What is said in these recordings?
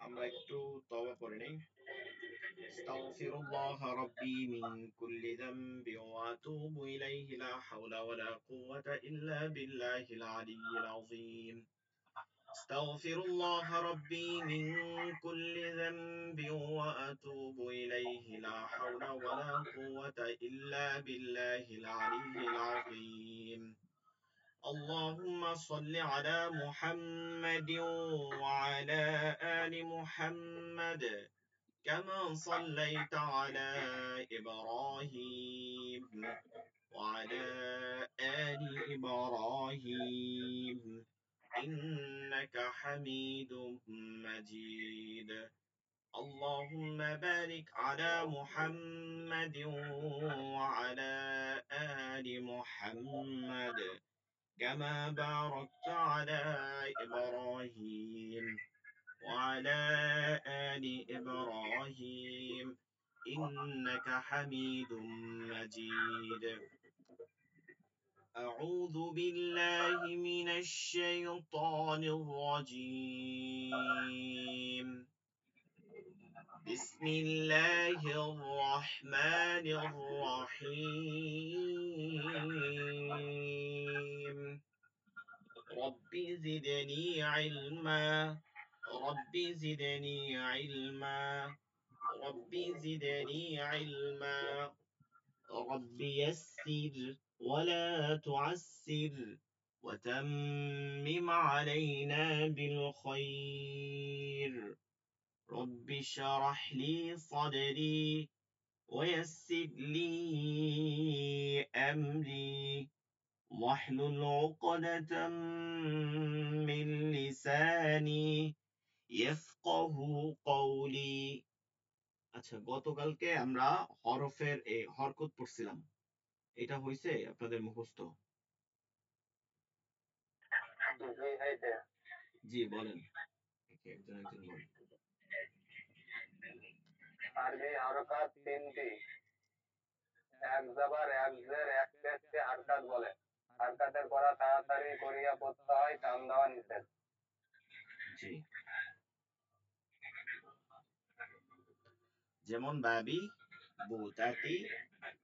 আমরা একটু তওবা করে নেই। আস্তাগফিরুল্লাহ রাব্বি মিন কুল্লি যামবিন ওয়া আতুবু ইলাইহি লা হাওলা ওয়া লা কুওয়াতা ইল্লা বিল্লাহিল আলিয়্যিল আযীম। أستغفر الله ربي من كل ذنب وأتوب إليه لا حول ولا قوة إلا بالله العلي العظيم. اللهم صل على محمد وعلى آل محمد كما صليت على إبراهيم وعلى آل إبراهيم إنك حميد مجيد. اللهم بارك على محمد وعلى آل محمد كما باركت على إبراهيم وعلى آل إبراهيم إنك حميد مجيد. أعوذ بالله من الشيطان الرجيم. بسم الله الرحمن الرحيم. رب زدني علما رب زدني علما رب زدني علما رب يسر ولا تعسر وتمم علينا بالخير. رب اشرح لي صدري ويسر لي أمري واحلل عقدة من লিসানি ইয়াফকাহু কওলি। আচ্ছা, গতকালকে আমরা হরফের হরকত পড়ছিলাম। এটা হইছে আপনাদের মুখস্থ? জি বলেন, একজন একজন বলেন। আরবি হরকাত তিনটি, এক জবর এক জের এক পেশকে হরকাত বলে। হরকাতের পড়া তাড়াতাড়ি করিয়া পড়তে হয়, টান দেওয়া নিষেধ। জি, যেমন বাবি বু তাতি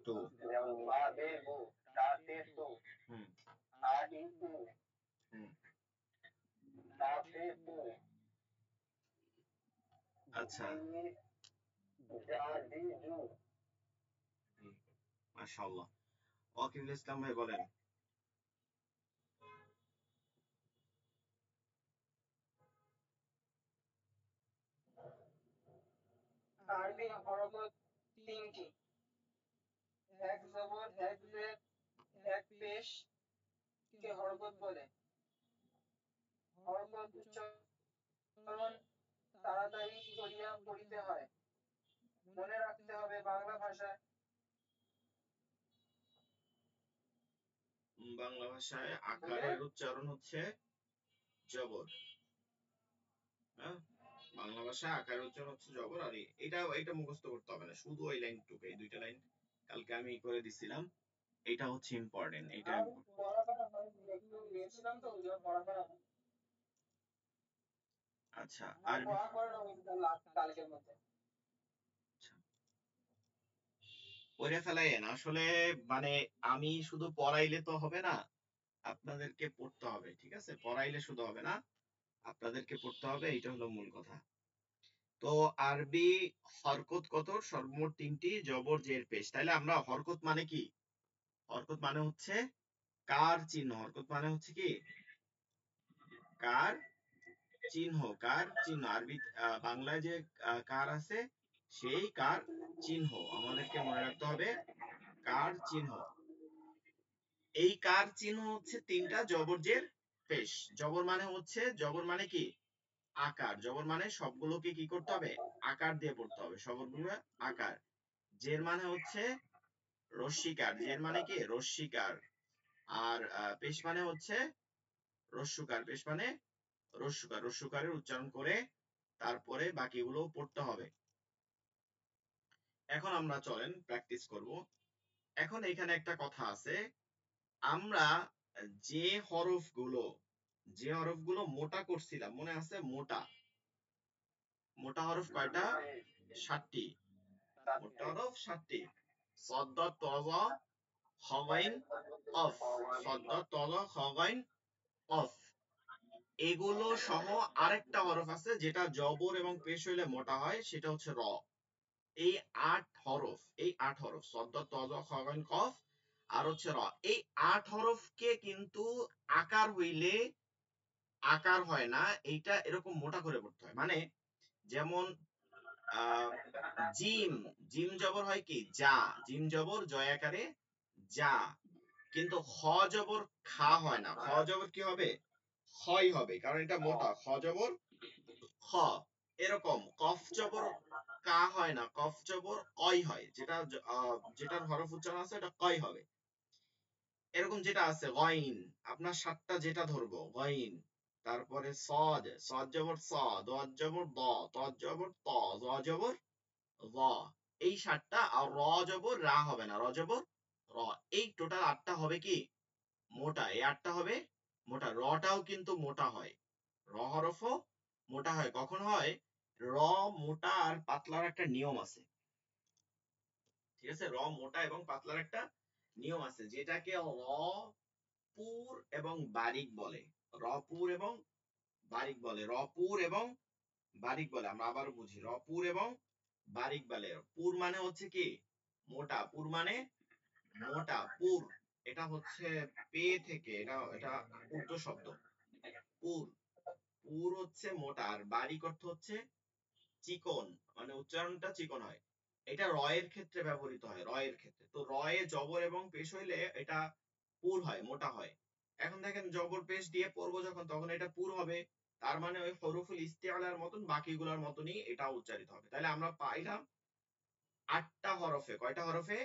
তু। যেমন বাবি বু তাতি তু, আদি তু, তাতি তু, আচ্ছা, জাদি জু। মাশাআল্লাহ। ওয়াকিবুল ইসলাম ভাই বলেন। আরবি হরকত তিনটি, এক জবর এক জের এক পেশ কে হরকত বলে। হরকত উচ্চারণ তাড়াতাড়ি করিয়া পড়িতে হয়। মনে রাখতে হবে বাংলা ভাষায় আকারের উচ্চারণ হচ্ছে জবর। হ্যাঁ, বাংলা ভাষায় আকারের উচ্চারণ হচ্ছে জবর। আর এটা মুখস্থ করতে হবে না, শুধু ওই লাইনটুকু, এই দুইটা লাইন কালকে আমি করে দিছিলাম। এটা হচ্ছে ইম্পর্টেন্ট। এটা আচ্ছা, আরবি পড়ে ফেলাইয়েন। আসলে মানে আমি শুধু পড়াইলে তো হবে না, আপনাদেরকে পড়তে হবে। ঠিক আছে, পড়াইলে শুধু হবে না, আপনাদেরকে পড়তে হবে, এইটা হলো মূল কথা। তো আরবি হরকত কত? সর্বমোট তিনটি, জবর জের পেশ। তাহলে আমরা হরকত মানে কি? হরকত মানে হচ্ছে কার চিহ্ন। হরকত মানে হচ্ছে কি? কার চিহ্ন। কার চিহ্ন আরবি বাংলায় যে কার আছে, সেই কার চিহ্ন আমাদেরকে মনে রাখতে হবে। কার চিহ্ন, এই কার চিহ্ন হচ্ছে তিনটা, জবর জের পেশ। জবর মানে কি? আকার। জবর মানে সবগুলোকে কি করতে হবে? আকার দিয়ে পড়তে হবে, সবগুলো আকার। জের মানে হচ্ছে রস্যিকার। জের মানে কি? রস্যিকার। আর পেশ মানে হচ্ছে রস্যকার। পেশ মানে রস্যকার। রস্যকারের উচ্চারণ করে তারপরে বাকিগুলো পড়তে হবে। এখন আমরা চলেন প্র্যাকটিস করব। এখন এখানে একটা কথা আছে, আমরা যে হরফগুলো মোটা করছিলাম, মনে আছে? মোটা, মোটা হরফ কয়টা? 7টি। মোটা হরফ 7টি। صاد ضاد طاء ظاء খ গাইন কফ। صاد ضاد طاء ظاء খ গাইন কফ। এগুলো সহ আরেকটা হরফ আছে যেটা জবর এবং পেশ হইলে মোটা হয়, সেটা হচ্ছে র। এই 8 হরফ صاد ضاد طاء ظاء খ গাইন কফ আর হচ্ছে র। এই 8 হরফকে কিন্তু আকার হইলে আকার হয় না, এইটা এরকম মোটা করে পড়তে হয়। মানে যেমন জিম, জিম জবর হয় কি যা, জিম জবর জয় আকারে যা, কিন্তু খ জবর খা হয় না, খ জবর কি হবে? খই হবে, কারণ এটা মোটা। খ জবর খ। এরকম কফ জবর কা হয় না, কফ জবর কই হয়, যেটার হরফ উচ্চারণ আছে এটা কই হবে। এরকম যেটা আছে গইন, আপনার 7টা যেটা ধরবো গইন, তারপরে সদ, সদ জবর স, দদ জবর দ, তদ জবর ত, জ জবর র, এই 7টা। আর র জবর রা হবে না, র জবর র। এই টোটাল 8টা হবে কি মোটা, এই 8টা হবে মোটা। রটাও কিন্তু মোটা হয়, র হরফও মোটা হয়। কখন হয়? র মোটা আর পাতলার একটা নিয়ম আছে, ঠিক আছে? র মোটা এবং পাতলার একটা নিয়ম আছে, যেটাকে রপুর এবং বারিক বলে। রপুর এবং বারিক বলে, রপুর এবং বারিক বলে। আমরা আবার বুঝি, রপুর এবং বারিক বলে। পুর মানে হচ্ছে কি মোটা, পুর মানে মোটা। পুর এটা হচ্ছে পে থেকে, এটা এটা উর্দু শব্দ। পুর, পুর হচ্ছে মোটা, আর বারিক অর্থ হচ্ছে চিকন, মানে উচ্চারণটা চিকন হয়। এটা র এর ক্ষেত্রে ব্যবহৃত হয়, র এর ক্ষেত্রে। তো র এ জবর এবং পেশ হইলে এটা পুর হয়, মোটা হয়। এখন দেখেন জবর পেশ দিয়ে পড়বো যখন, তখন এটা পুর হবে। তার মানে ওই হরফুল ইস্তিআলার মতন বাকিগুলোর মতনই এটা উচ্চারিত হবে। তাহলে আমরা পাইলাম 8টা হরফে, কয়টা হরফে?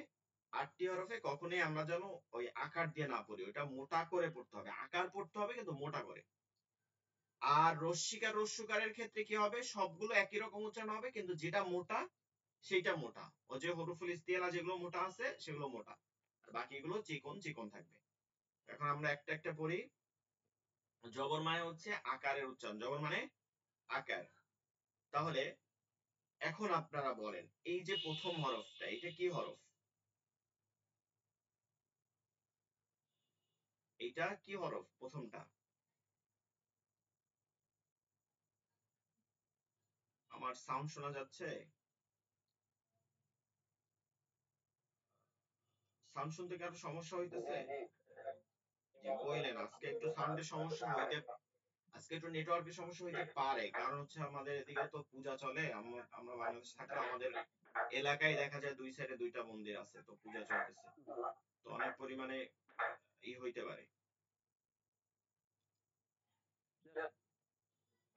8টি হরফে। কখনোই আমরা যেন ওই আকার দিয়ে না পড়ি, ওইটা মোটা করে পড়তে হবে। আকার পড়তে হবে কিন্তু মোটা করে। আর রস্যিকার রস্যকারের ক্ষেত্রে কি হবে? সবগুলো একই রকম উচ্চারণ হবে, কিন্তু যেটা মোটা সেটা মোটা। ও যে হরফুল ইস্তিআলা যেগুলো মোটা আছে সেগুলো মোটা, বাকিগুলো চিকন চিকন থাকবে। এখন আমরা একটা একটা পড়ি। জবর মানে হচ্ছে আকারের উচ্চারণ, জবর মানে আকার। তাহলে এখন আপনারা বলেন, এই যে প্রথম হরফটা, এটা কি হরফ? এটা কি হরফ প্রথমটা? আমার সাউন্ড শোনা যাচ্ছে? সাউন্ড শুনতে কি আরো সমস্যা হইতেছে? জি বললেন, আজকে একটু সাউন্ডের সমস্যা হইতে, আজকে একটু নেটওয়ার্কের সমস্যা হইতে পারে, কারণ হচ্ছে আমাদের এদিকে তো পূজা চলে। আমরা বাংলাদেশ থাকলে আমাদের এলাকায় দেখা যায় 2 সাইডে 2টা মন্দির আছে, তো পূজা চলতেছে, তো অনেক পরিমাণে হইতে পারে।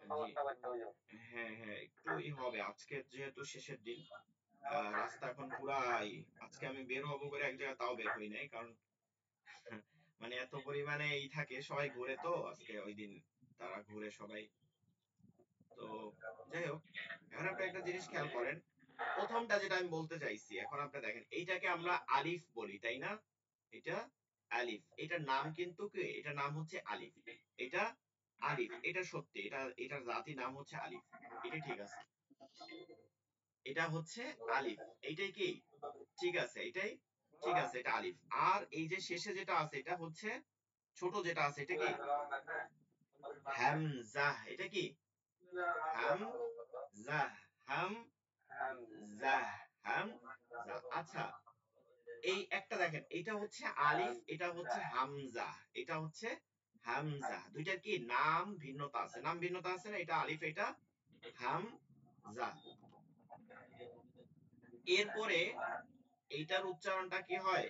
জি, হ্যাঁ হ্যাঁ, একটু হবে। আজকে যেহেতু শেষের দিন, রাস্তা এখন পুরাই, আজকে আমি বের হবো করে এক জায়গায়, তাও বের হই নাই, কারণ মানে এত পরিমাণে থাকে, সবাই ঘুরে তো আজকে ওই দিন, তারা ঘুরে সবাই। তো যাই হোক, এখন আপনি একটা জিনিস খেয়াল করেন, প্রথমটা যেটা আমি বলতে চাইছি, এখন আপনি দেখেন এইটাকে আমরা আলিফ বলি, তাই না? এটা আলিফ, এটার নাম কিন্তু কি, এটার নাম হচ্ছে আলিফ। এটা আলিফ, এটা সত্যি, এটার জাতি নাম হচ্ছে আলিফ, এটা ঠিক আছে, এটা হচ্ছে আলিফ, এইটাই কি ঠিক আছে, এটাই ঠিক আছে, এটা আলিফ। আর এই যে শেষে যেটা আছে, এটা হচ্ছে ছোট যেটা আছে, এটা কি হামজা, এটা কি হামজা, হামজা, হামজা। আচ্ছা, এই একটা দেখেন, এটা হচ্ছে আলিফ, এটা হচ্ছে হামজা, এটা হচ্ছে হামজা, দুইটার কি নাম ভিন্নতা আছে, নাম ভিন্নতা আছে না? এটা আলিফ, এটা হামজা। এরপরে এইটার উচ্চারণটা কি হয়?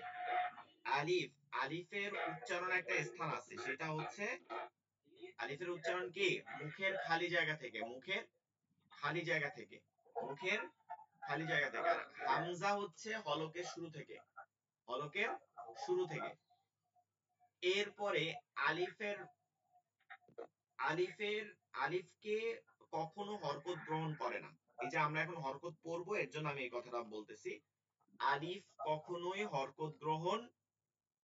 আলিফ, আলিফের উচ্চারণ একটা স্থান আছে, সেটা হচ্ছে আলিফের উচ্চারণ কি মুখের খালি জায়গা থেকে, মুখের খালি জায়গা থেকে, মুখের খালি জায়গা থেকে। আর হামজা হচ্ছে হলকের শুরু থেকে, হলকের শুরু থেকে। এরপরে আলিফের, আলিফের আলিফকে কখনো হরকত গ্রহণ করে না। এই যে আমরা এখন হরকত পড়বো, এর জন্য আমি এই কথাটা বলতেছি। আলিফ কখনোই হরকত গ্রহণ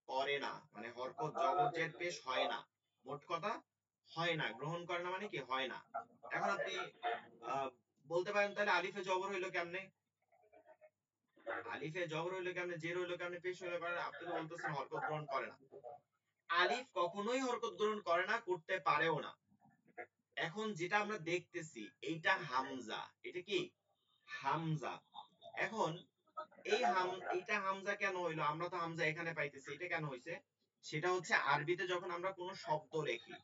করে না, মানে হরকত জবর জের পেশ হয় না, মোট কথা হয় না, গ্রহণ করে না মানে কি হয় না। এখন আপনি বলতে পারেন তাহলে আলিফে জবর হইলো কেমনে? আলিফে জবর হইলো কেমনে, জের হইলো কেমনে, পেশ হইলো কেমনে? আপনি তো বলতেছেন হরকত গ্রহণ করে না। আলিফ কখনোই হরকত গ্রহণ করে না, করতে পারেও না। এখন যেটা আমরা দেখতেছি এইটা হামজা, এটা কি হামজা। এখন এইটা হামজা কেন হইলো? আমরা তো হামজা এখানে পাইতেছি, এটা কেন হইছে? সেটা হচ্ছে আরবিতে যখন আমরা কোনো শব্দ লিখি,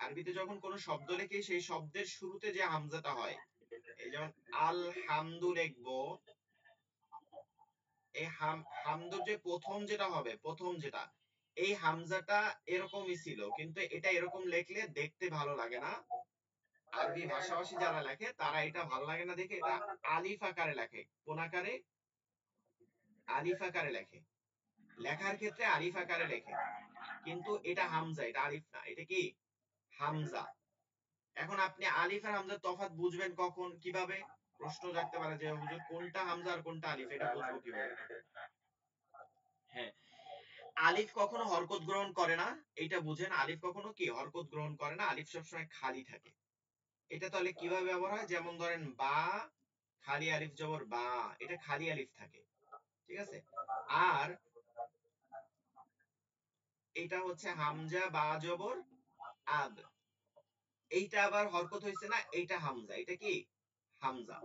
আরবিতে যখন কোনো শব্দ লিখি সেই শব্দের শুরুতে যে হামজাটা হয়, এই যেমন আল হামদু লিখবো, এই হামদুর যে প্রথম যেটা হবে, প্রথম যেটা, এই হামজাটা এরকমই ছিল, কিন্তু এটা এরকম লিখলে দেখতে ভালো লাগে না। আরবি ভাষাভাষী যারা লেখে তারা এটা ভালো লাগে না দেখে এটা আলিফ আকারে লেখে। কোন আকারে? আলিফ আকারে লেখে। লেখার ক্ষেত্রে আলিফ আকারে লেখে, কিন্তু এটা হামজা, এটা আলিফ না, এটা কি হামজা। এখন আপনি আলিফ আর হামজার তফাৎ বুঝবেন কখন, কিভাবে? প্রশ্ন জাগতে পারে যে হুজুর কোনটা হামজা আর কোনটা আলিফ, এটা বুঝবো কিভাবে? হ্যাঁ, আলিফ কখনো হরকত গ্রহণ করে না, এটা বুঝেন। আলিফ কখনো কি হরকত গ্রহণ করে না, আলিফ সবসময় খালি থাকে। এটা তাহলে কিভাবে ব্যবহার হয়? যেমন ধরেন বা, খালি আলিফ জবর বা, এটা খালি আলিফ থাকে, ঠিক আছে। আর এটা হচ্ছে হামজা বা জবর আদ, এইটা আবার হরকত হইছে না, এইটা হামজা, এটা কি হামজা।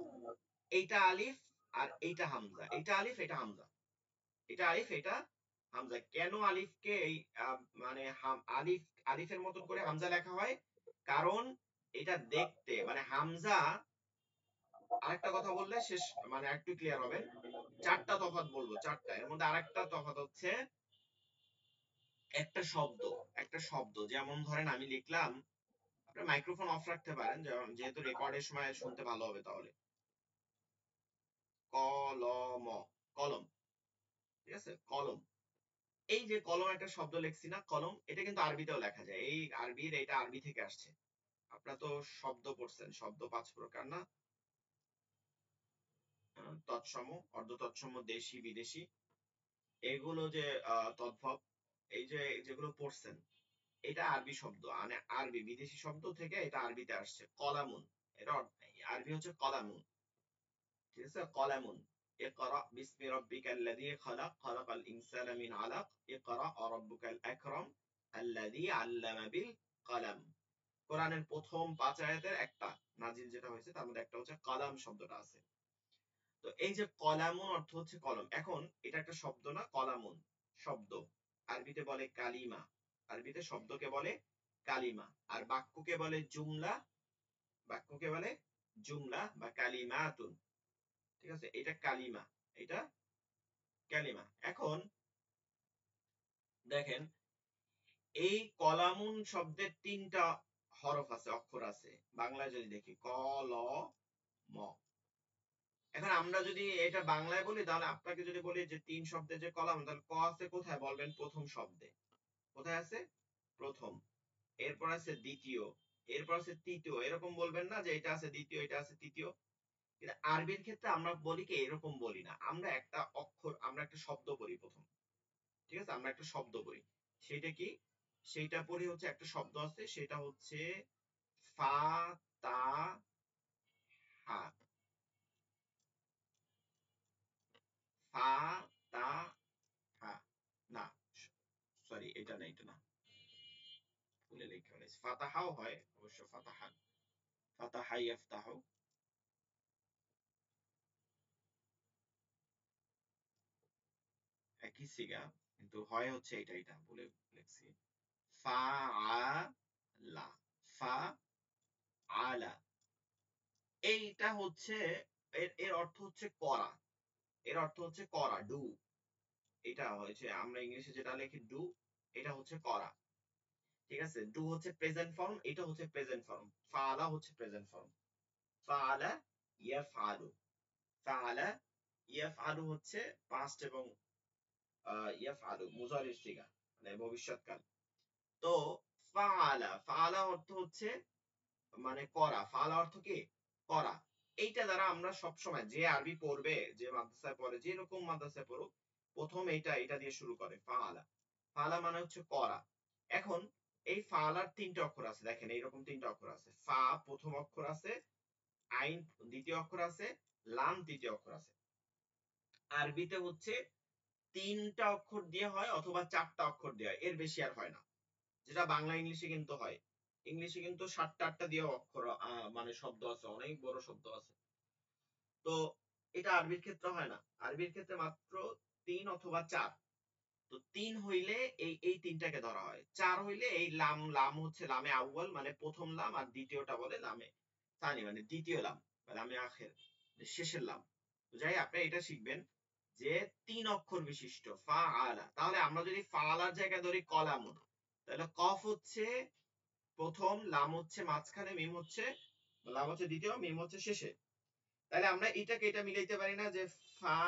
এইটা আলিফ আর এইটা হামজা, এইটা আলিফ এটা হামজা, এটা আলিফ এটা হামজা। কেন আলিফকে এই মানে আলিফ, আলিফের মতন করে হামজা লেখা হয়? কারণ এটা দেখতে মানে হামজা। আরেকটা কথা বললে শেষ, মানে একটু ক্লিয়ার হবেন। চারটা তফাৎ বলবো, চারটা। এর মধ্যে আরেকটা তফাৎ হচ্ছে একটা শব্দ, একটা শব্দ যেমন ধরেন আমি লিখলাম, আপনি মাইক্রোফোন অফ রাখতে পারেন যেহেতু রেকর্ডের সময় শুনতে ভালো হবে তাহলে। কলম, কলম, ঠিক আছে, কলম। এই যে কলম একটা শব্দ লিখছি না, কলম, এটা কিন্তু আরবিতেও লেখা যায়। এই আরবির, এটা আরবি থেকে আসছে। আপনারা তো শব্দ পড়ছেন, শব্দ 5 প্রকার না? তৎসম, অর্ধ তৎসম, দেশি বিদেশি, এগুলো যে তদ্ভব, এই যে যেগুলো পড়ছেন, এটা আরবি শব্দ, মানে আরবি বিদেশি শব্দ থেকে এটা আরবিতে আসছে। কলামুন, এটা আরবি হচ্ছে কলামুন, ঠিক আছে, কলামুন। ইকরা বিসমি রাব্বিকাল্লাযী খালাক, খালাকাল ইনসানা মিন আলাক, ইকরা রাব্বুকাল আকরাম আল্লাযী আল্লামা বিল কলম। কোরআনের প্রথম 5 আয়াতের একটা নাজিল যেটা হয়েছে তার মধ্যে একটা হচ্ছে কলাম শব্দটা আছে। তো এই যে কলামুন অর্থ হচ্ছে কলম। এখন এটা একটা শব্দ না, কলামুন শব্দ। আরবিতে বলে কালিমা, আরবিতে শব্দকে বলে কালিমা। আর বাক্যকে বলে জুমলা, বাক্যকে বলে জুমলা বা কালিমাতুন, ঠিক আছে। এটা কালিমা, এটা কালিমা। এখন দেখেন এই কলামুন শব্দের 3টা হরফ আছে, অক্ষর আছে। বাংলায় যদি দেখি ক, ল, ম। এখন আমরা যদি এটা বাংলায় বলি, তাহলে আপনাকে যদি বলি যে 3 শব্দের যে কলাম, তাহলে ক আছে কোথায় বলবেন? প্রথম শব্দে। কোথায় আছে? প্রথম। এরপর আছে দ্বিতীয়, এরপর আছে তৃতীয়, এরকম বলবেন না যে এটা আছে দ্বিতীয়, এটা আছে তৃতীয়। কিন্তু আরবির ক্ষেত্রে আমরা বলি কি, এরকম বলি না। আমরা একটা অক্ষর, আমরা একটা শব্দ পড়ি প্রথম, ঠিক আছে, আমরা একটা শব্দ পড়ি। সেটা কি? সেইটা পড়ি হচ্ছে একটা শব্দ আছে, সেটা হচ্ছে ফা তা হা। ফা তা হা, না সরি, এটা না, এটা না, ভুলে লেখা হয়েছে। ফাতাহাও হয় অবশ্য, ফাতাহান, ফাতাহা ইয়াফতাহু, একই সিগা, কিন্তু হয় হচ্ছে এটা, এটা বলে লিখছি। ফা আ লা, ফা আলা, এইটা হচ্ছে এর এর অর্থ হচ্ছে করা, এর অর্থ হচ্ছে করা, ডু। এটা হচ্ছে আমরা ইংলিশে যেটা লিখি ডু, এটা হচ্ছে করা, ঠিক আছে। ডু হচ্ছে প্রেজেন্ট ফর্ম, এটা হচ্ছে প্রেজেন্ট ফর্ম। ফাআলা হচ্ছে প্রেজেন্ট ফর্ম। ফাআলা ইয়াফআলু, ফাআলা ইয়াফআলু হচ্ছে পাস্ট এবং ইয়াফআলু মুজারির সিগা, মানে ভবিষ্যৎকাল। তো ফাআলা, ফাআলা অর্থ হচ্ছে মানে করা, ফাআলা অর্থ কি করা। এইটা দ্বারা আমরা সব সময় যে আরবি পড়বে, যে মাদ্রাসায় পড়ে, যে রকম মাদ্রাসায় পড়ুক, প্রথম এটা দিয়ে শুরু করে ফাআলা। ফাআলা মানে হচ্ছে করা। এখন এই ফাআলার 3টা অক্ষর আছে, দেখেন এইরকম 3টা অক্ষর আছে। ফা প্রথম অক্ষর আছে, আইন দ্বিতীয় অক্ষর আছে, লাম তৃতীয় অক্ষর আছে। আরবিতে হচ্ছে 3টা অক্ষর দিয়ে হয় অথবা 4টা অক্ষর দিয়ে হয়, এর বেশি আর হয় না, যেটা বাংলা ইংলিশে কিন্তু হয়। ইংলিশে কিন্তু 7টা 8টা দিয়ে অক্ষর মানে শব্দ আছে, অনেক বড় শব্দ আছে। তো এটা আরবির ক্ষেত্রে হয় না, আরবির ক্ষেত্রে মাত্র 3 অথবা 4। তো 3 হইলে এই 3টাকে ধরা হয়, 4 হইলে এই লাম, লাম হচ্ছে লামে আউয়াল মানে প্রথম লাম, আর দ্বিতীয়টা বলে লামে সানি মানে দ্বিতীয় লাম, লামে আখের শেষের লাম। তো যাই আপনি এটা শিখবেন যে 3 অক্ষর বিশিষ্ট ফাআলা। তাহলে আমরা যদি ফাআলার জায়গায় ধরি কলাম, তাহলে কফ হচ্ছে প্রথম, লাম হচ্ছে মাঝখানে, মিম হচ্ছে, লাম হচ্ছে দ্বিতীয়, মিম হচ্ছে শেষে। তাহলে আমরা এটাকে এটা মিলাইতে পারি না যে ফা,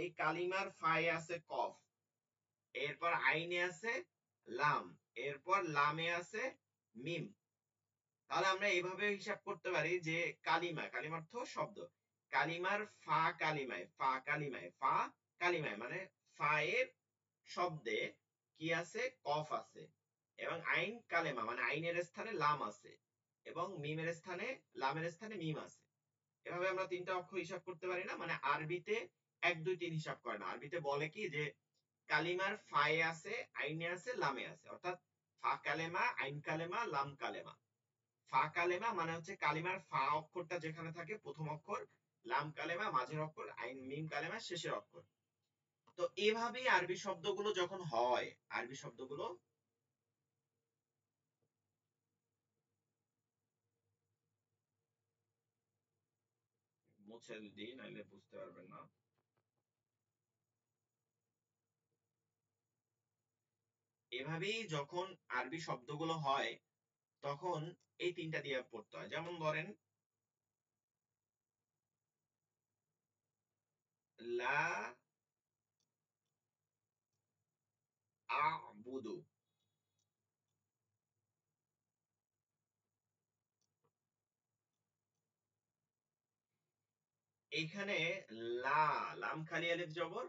এই কালিমার ফায়ে আছে কফ, এরপর আইনে আছে লাম, এরপর লামে আছে মিম। তাহলে আমরা এইভাবে হিসাব করতে পারি যে কালিমা, কালিমা অর্থ শব্দ, কালিমার ফা কালিমায়, ফা কালিমায়, ফা কালিমায় মানে ফায়ের শব্দে কি আছে, কফ আছে, এবং আইন কালেমা মানে আইনের স্থানে লাম আছে, এবং মিমের স্থানে, লামের স্থানে মিম আছে। এভাবে আমরা 3টা অক্ষর হিসাব করতে পারি না, মানে আরবিতে 1 2 3 হিসাব করে না। আরবিতে বলে কি যে কালিমার ফায়ে আছে, আইনে আছে, লামে আছে, অর্থাৎ ফা কালেমা, আইন কালেমা, লাম কালেমা। ফা কালেমা মানে হচ্ছে কালিমার ফা অক্ষরটা যেখানে থাকে প্রথম অক্ষর, লাম কালেমা মাঝের অক্ষর, আইন মিম কালেমা শেষের অক্ষর। তো এভাবেই আরবি শব্দগুলো যখন হয়, আরবি শব্দগুলো মুছে দিই নাহলে বুঝতে পারবেন না। এভাবেই যখন আরবি শব্দগুলো হয় তখন এই 3টা দিয়ে পড়তে হয়। যেমন ধরেন লা আ'বুদু, এইখানে লা, লাম খালি আলিফ জবর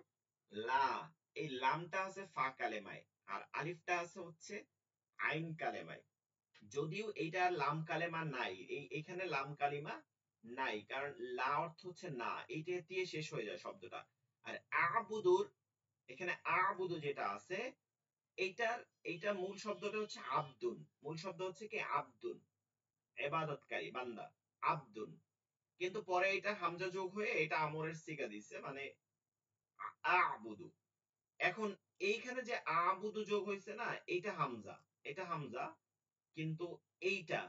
লা, এই লামটা আছে ফা কালেমায়, আর আলিফটা আছে হচ্ছে আইন কালেমায়। যদিও এইটা লাম কালেমা নাই, এখানে লাম কালিমা নাই, কারণ লা অর্থ হচ্ছে না, এইটা দিয়ে শেষ হয়ে যায় শব্দটা। আর আবুদুর, এখানে আবুদু যেটা আছে, এইটার, এইটা মূল শব্দটা হচ্ছে আব্দুন, মূল শব্দ হচ্ছে কি আব্দুন, ইবাদতকারী বান্দা, আব্দুন। কিন্তু পরে এটা হামজা যোগ হয়ে এটা আমরের সিগা দিছে, মানে আবুদু। এখন এইখানে যে আবুদু যোগ হয়েছে না, এইটা হামজা, এটা হামজা, কিন্তু এইটা,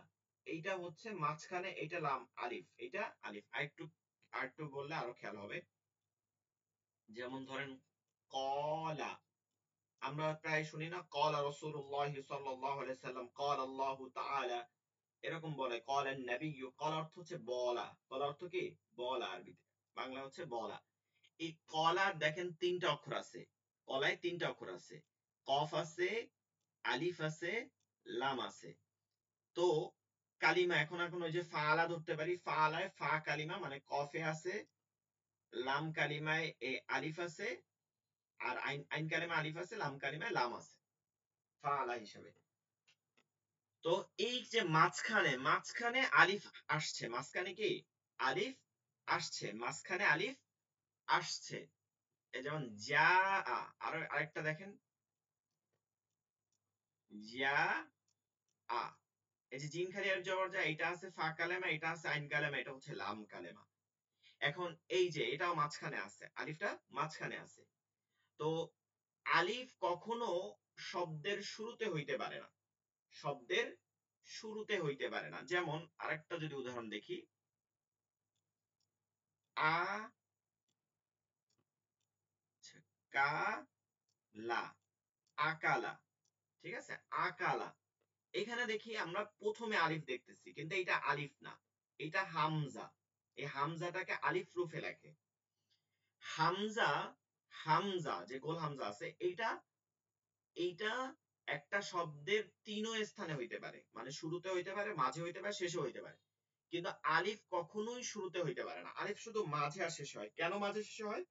এইটা হচ্ছে মাঝখানে, এটা লাম আলিফ, এটা আলিফ। আরেকটু, আরেকটু বললে আরো খেয়াল হবে। যেমন ধরেন কলা, আমরা প্রায় শুনি না কলা রাসূলুল্লাহ সাল্লাল্লাহু আলাইহি সাল্লাম, ক্বালা আল্লাহু তাআলা, এরকম বলে ক্বালান নাবিয়্যু। কলা অর্থ হচ্ছে বলা, কলা অর্থ কি বলা, আরবিতে বাংলা হচ্ছে বলা। এই কলার দেখেন 3টা অক্ষর আছে, কলায় 3টা অক্ষর আছে, কফ আছে, আলিফ আছে, লাম আছে। তো কালিমা এখন, এখন ওই যে ফাআলা ধরতে পারি, ফাআলায় ফা কালিমা মানে কফে আছে, লাম কালিমায় এ আলিফ আছে, আর আইন, আইন কালিমা আলিফ আছে, লাম কালিমায় লাম আছে ফাআলা হিসাবে। তো এই যে মাঝখানে, মাঝখানে আলিফ আসছে, মাঝখানে কি আলিফ আসছে, মাঝখানে আলিফ আসছে। এই যেমন যা, আরো আরেকটা দেখেন যা আ, এই যে জিন খালি আর জবর যা, এটা আছে ফা কালেমা, এটা আছে আইন কালেমা, এটা হচ্ছে লাম কালেমা। এখন এই যে এটাও মাঝখানে আছে, আলিফটা মাঝখানে আছে। তো আলিফ কখনো শব্দের শুরুতে হইতে পারে না, শব্দের শুরুতে হইতে পারে না। যেমন আরেকটা যদি উদাহরণ দেখি, আ কালা, আকালা, ঠিক আছে, আকালা। এখানে দেখি আমরা প্রথমে আলিফ দেখতেছি, কিন্তু এটা আলিফ না, এটা হামজা। এই হামজাটাকে আলিফ রূপে লেখে। হামজা, হামজা যে গোল হামজা আছে, এইটা, এইটা একটা শব্দের 3ও স্থানে হইতে পারে, মানে শুরুতে হইতে পারে, মাঝে হইতে পারে, শেষে হইতে পারে। কিন্তু আলিফ কখনোই শুরুতে হইতে পারে না, আলিফ শুধু মাঝে আর শেষে হয়। কেন মাঝে শেষে হয়?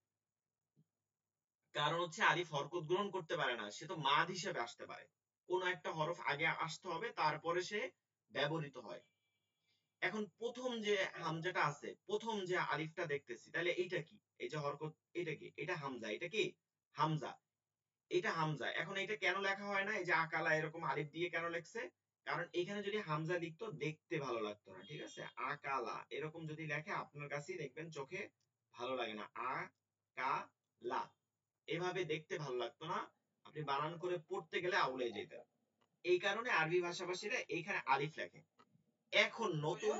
কারণ হচ্ছে আলিফ হরকত গ্রহণ করতে পারে না, সে তো মাদ হিসেবে আসতে পারে। কোন একটা হরফ আগে আসতে হবে, তারপরে সে ব্যবহৃত হয়। এখন প্রথম যে হামজাটা আছে, প্রথম যে আলিফটা দেখতেছি, তাহলে এইটা কি? এই যে হরকত, এটা কি? এটা হামজা। এটা কি? হামজা। এটা হামজা। এখন এটা কেন লেখা হয় না? এই যে আকালা এরকম আলিফ দিয়ে কেন লেখছে? কারণ এখানে যদি হামজা লিখতো দেখতে ভালো লাগতো না, ঠিক আছে? আকালা এরকম যদি লেখে আপনার কাছেই দেখবেন চোখে ভালো লাগে না। আ কা লা এভাবে দেখতে ভালো লাগতো না, আপনি বানান করে পড়তে গেলে আউলে যেতেন। এই কারণে আরবি ভাষাভাষীরা এইখানে আলিফ লেখে। এখন নতুন,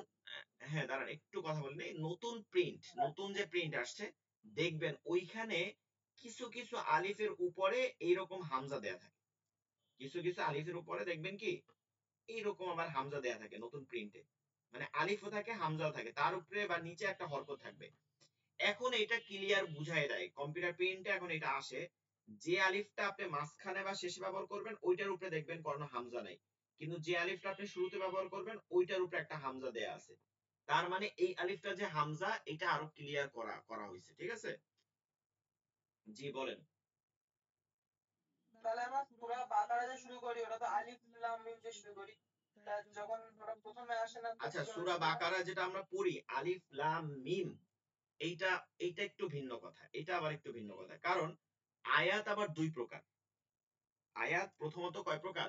হ্যাঁ দাঁড়ান একটু কথা বলি। নতুন প্রিন্ট, নতুন যে প্রিন্ট আসছে, দেখবেন ওইখানে কিছু কিছু আলিফের উপরে এইরকম হামজা দেয়া থাকে। কিছু কিছু আলিফের উপরে দেখবেন কি এইরকম আবার হামজা দেয়া থাকে নতুন প্রিন্টে। মানে আলিফও থাকে হামজাও থাকে, তার উপরে বা নিচে একটা হরকত থাকবে। এখন এটা ক্লিয়ার বুঝাই দেয় কম্পিউটার প্রিন্টে। এখন এটা আসে যে আলিফটা আপনি মাঝখানে বা শেষে ব্যবহার করবেন ওইটার উপরে দেখবেন কোনো হামজা নাই, কিন্তু যে আলিফটা আপনি শুরুতে ব্যবহার করবেন ওইটার উপরে একটা হামজা দেয়া আছে। তার মানে এই আলিফটা যে হামজা, এটা আরো ক্লিয়ার করা করা হয়েছে, ঠিক আছে? জি বলেন। তাহলে আমরা সূরা বাকারা যে শুরু করি ওটা তো আলিফ লাম মিম দিয়ে শুরু করি। তা যখন ওটা প্রথমে আসে না তো আচ্ছা, কিভাবে সূরা শুরু হয়? বাকারা যেটা আমরা পড়ি আলিফ লাম মিম, এইটা এইটা একটু ভিন্ন কথা। এটা আবার একটু ভিন্ন কথা, কারণ আয়াত আবার দুই প্রকার। আয়াত প্রথমত কয় প্রকার?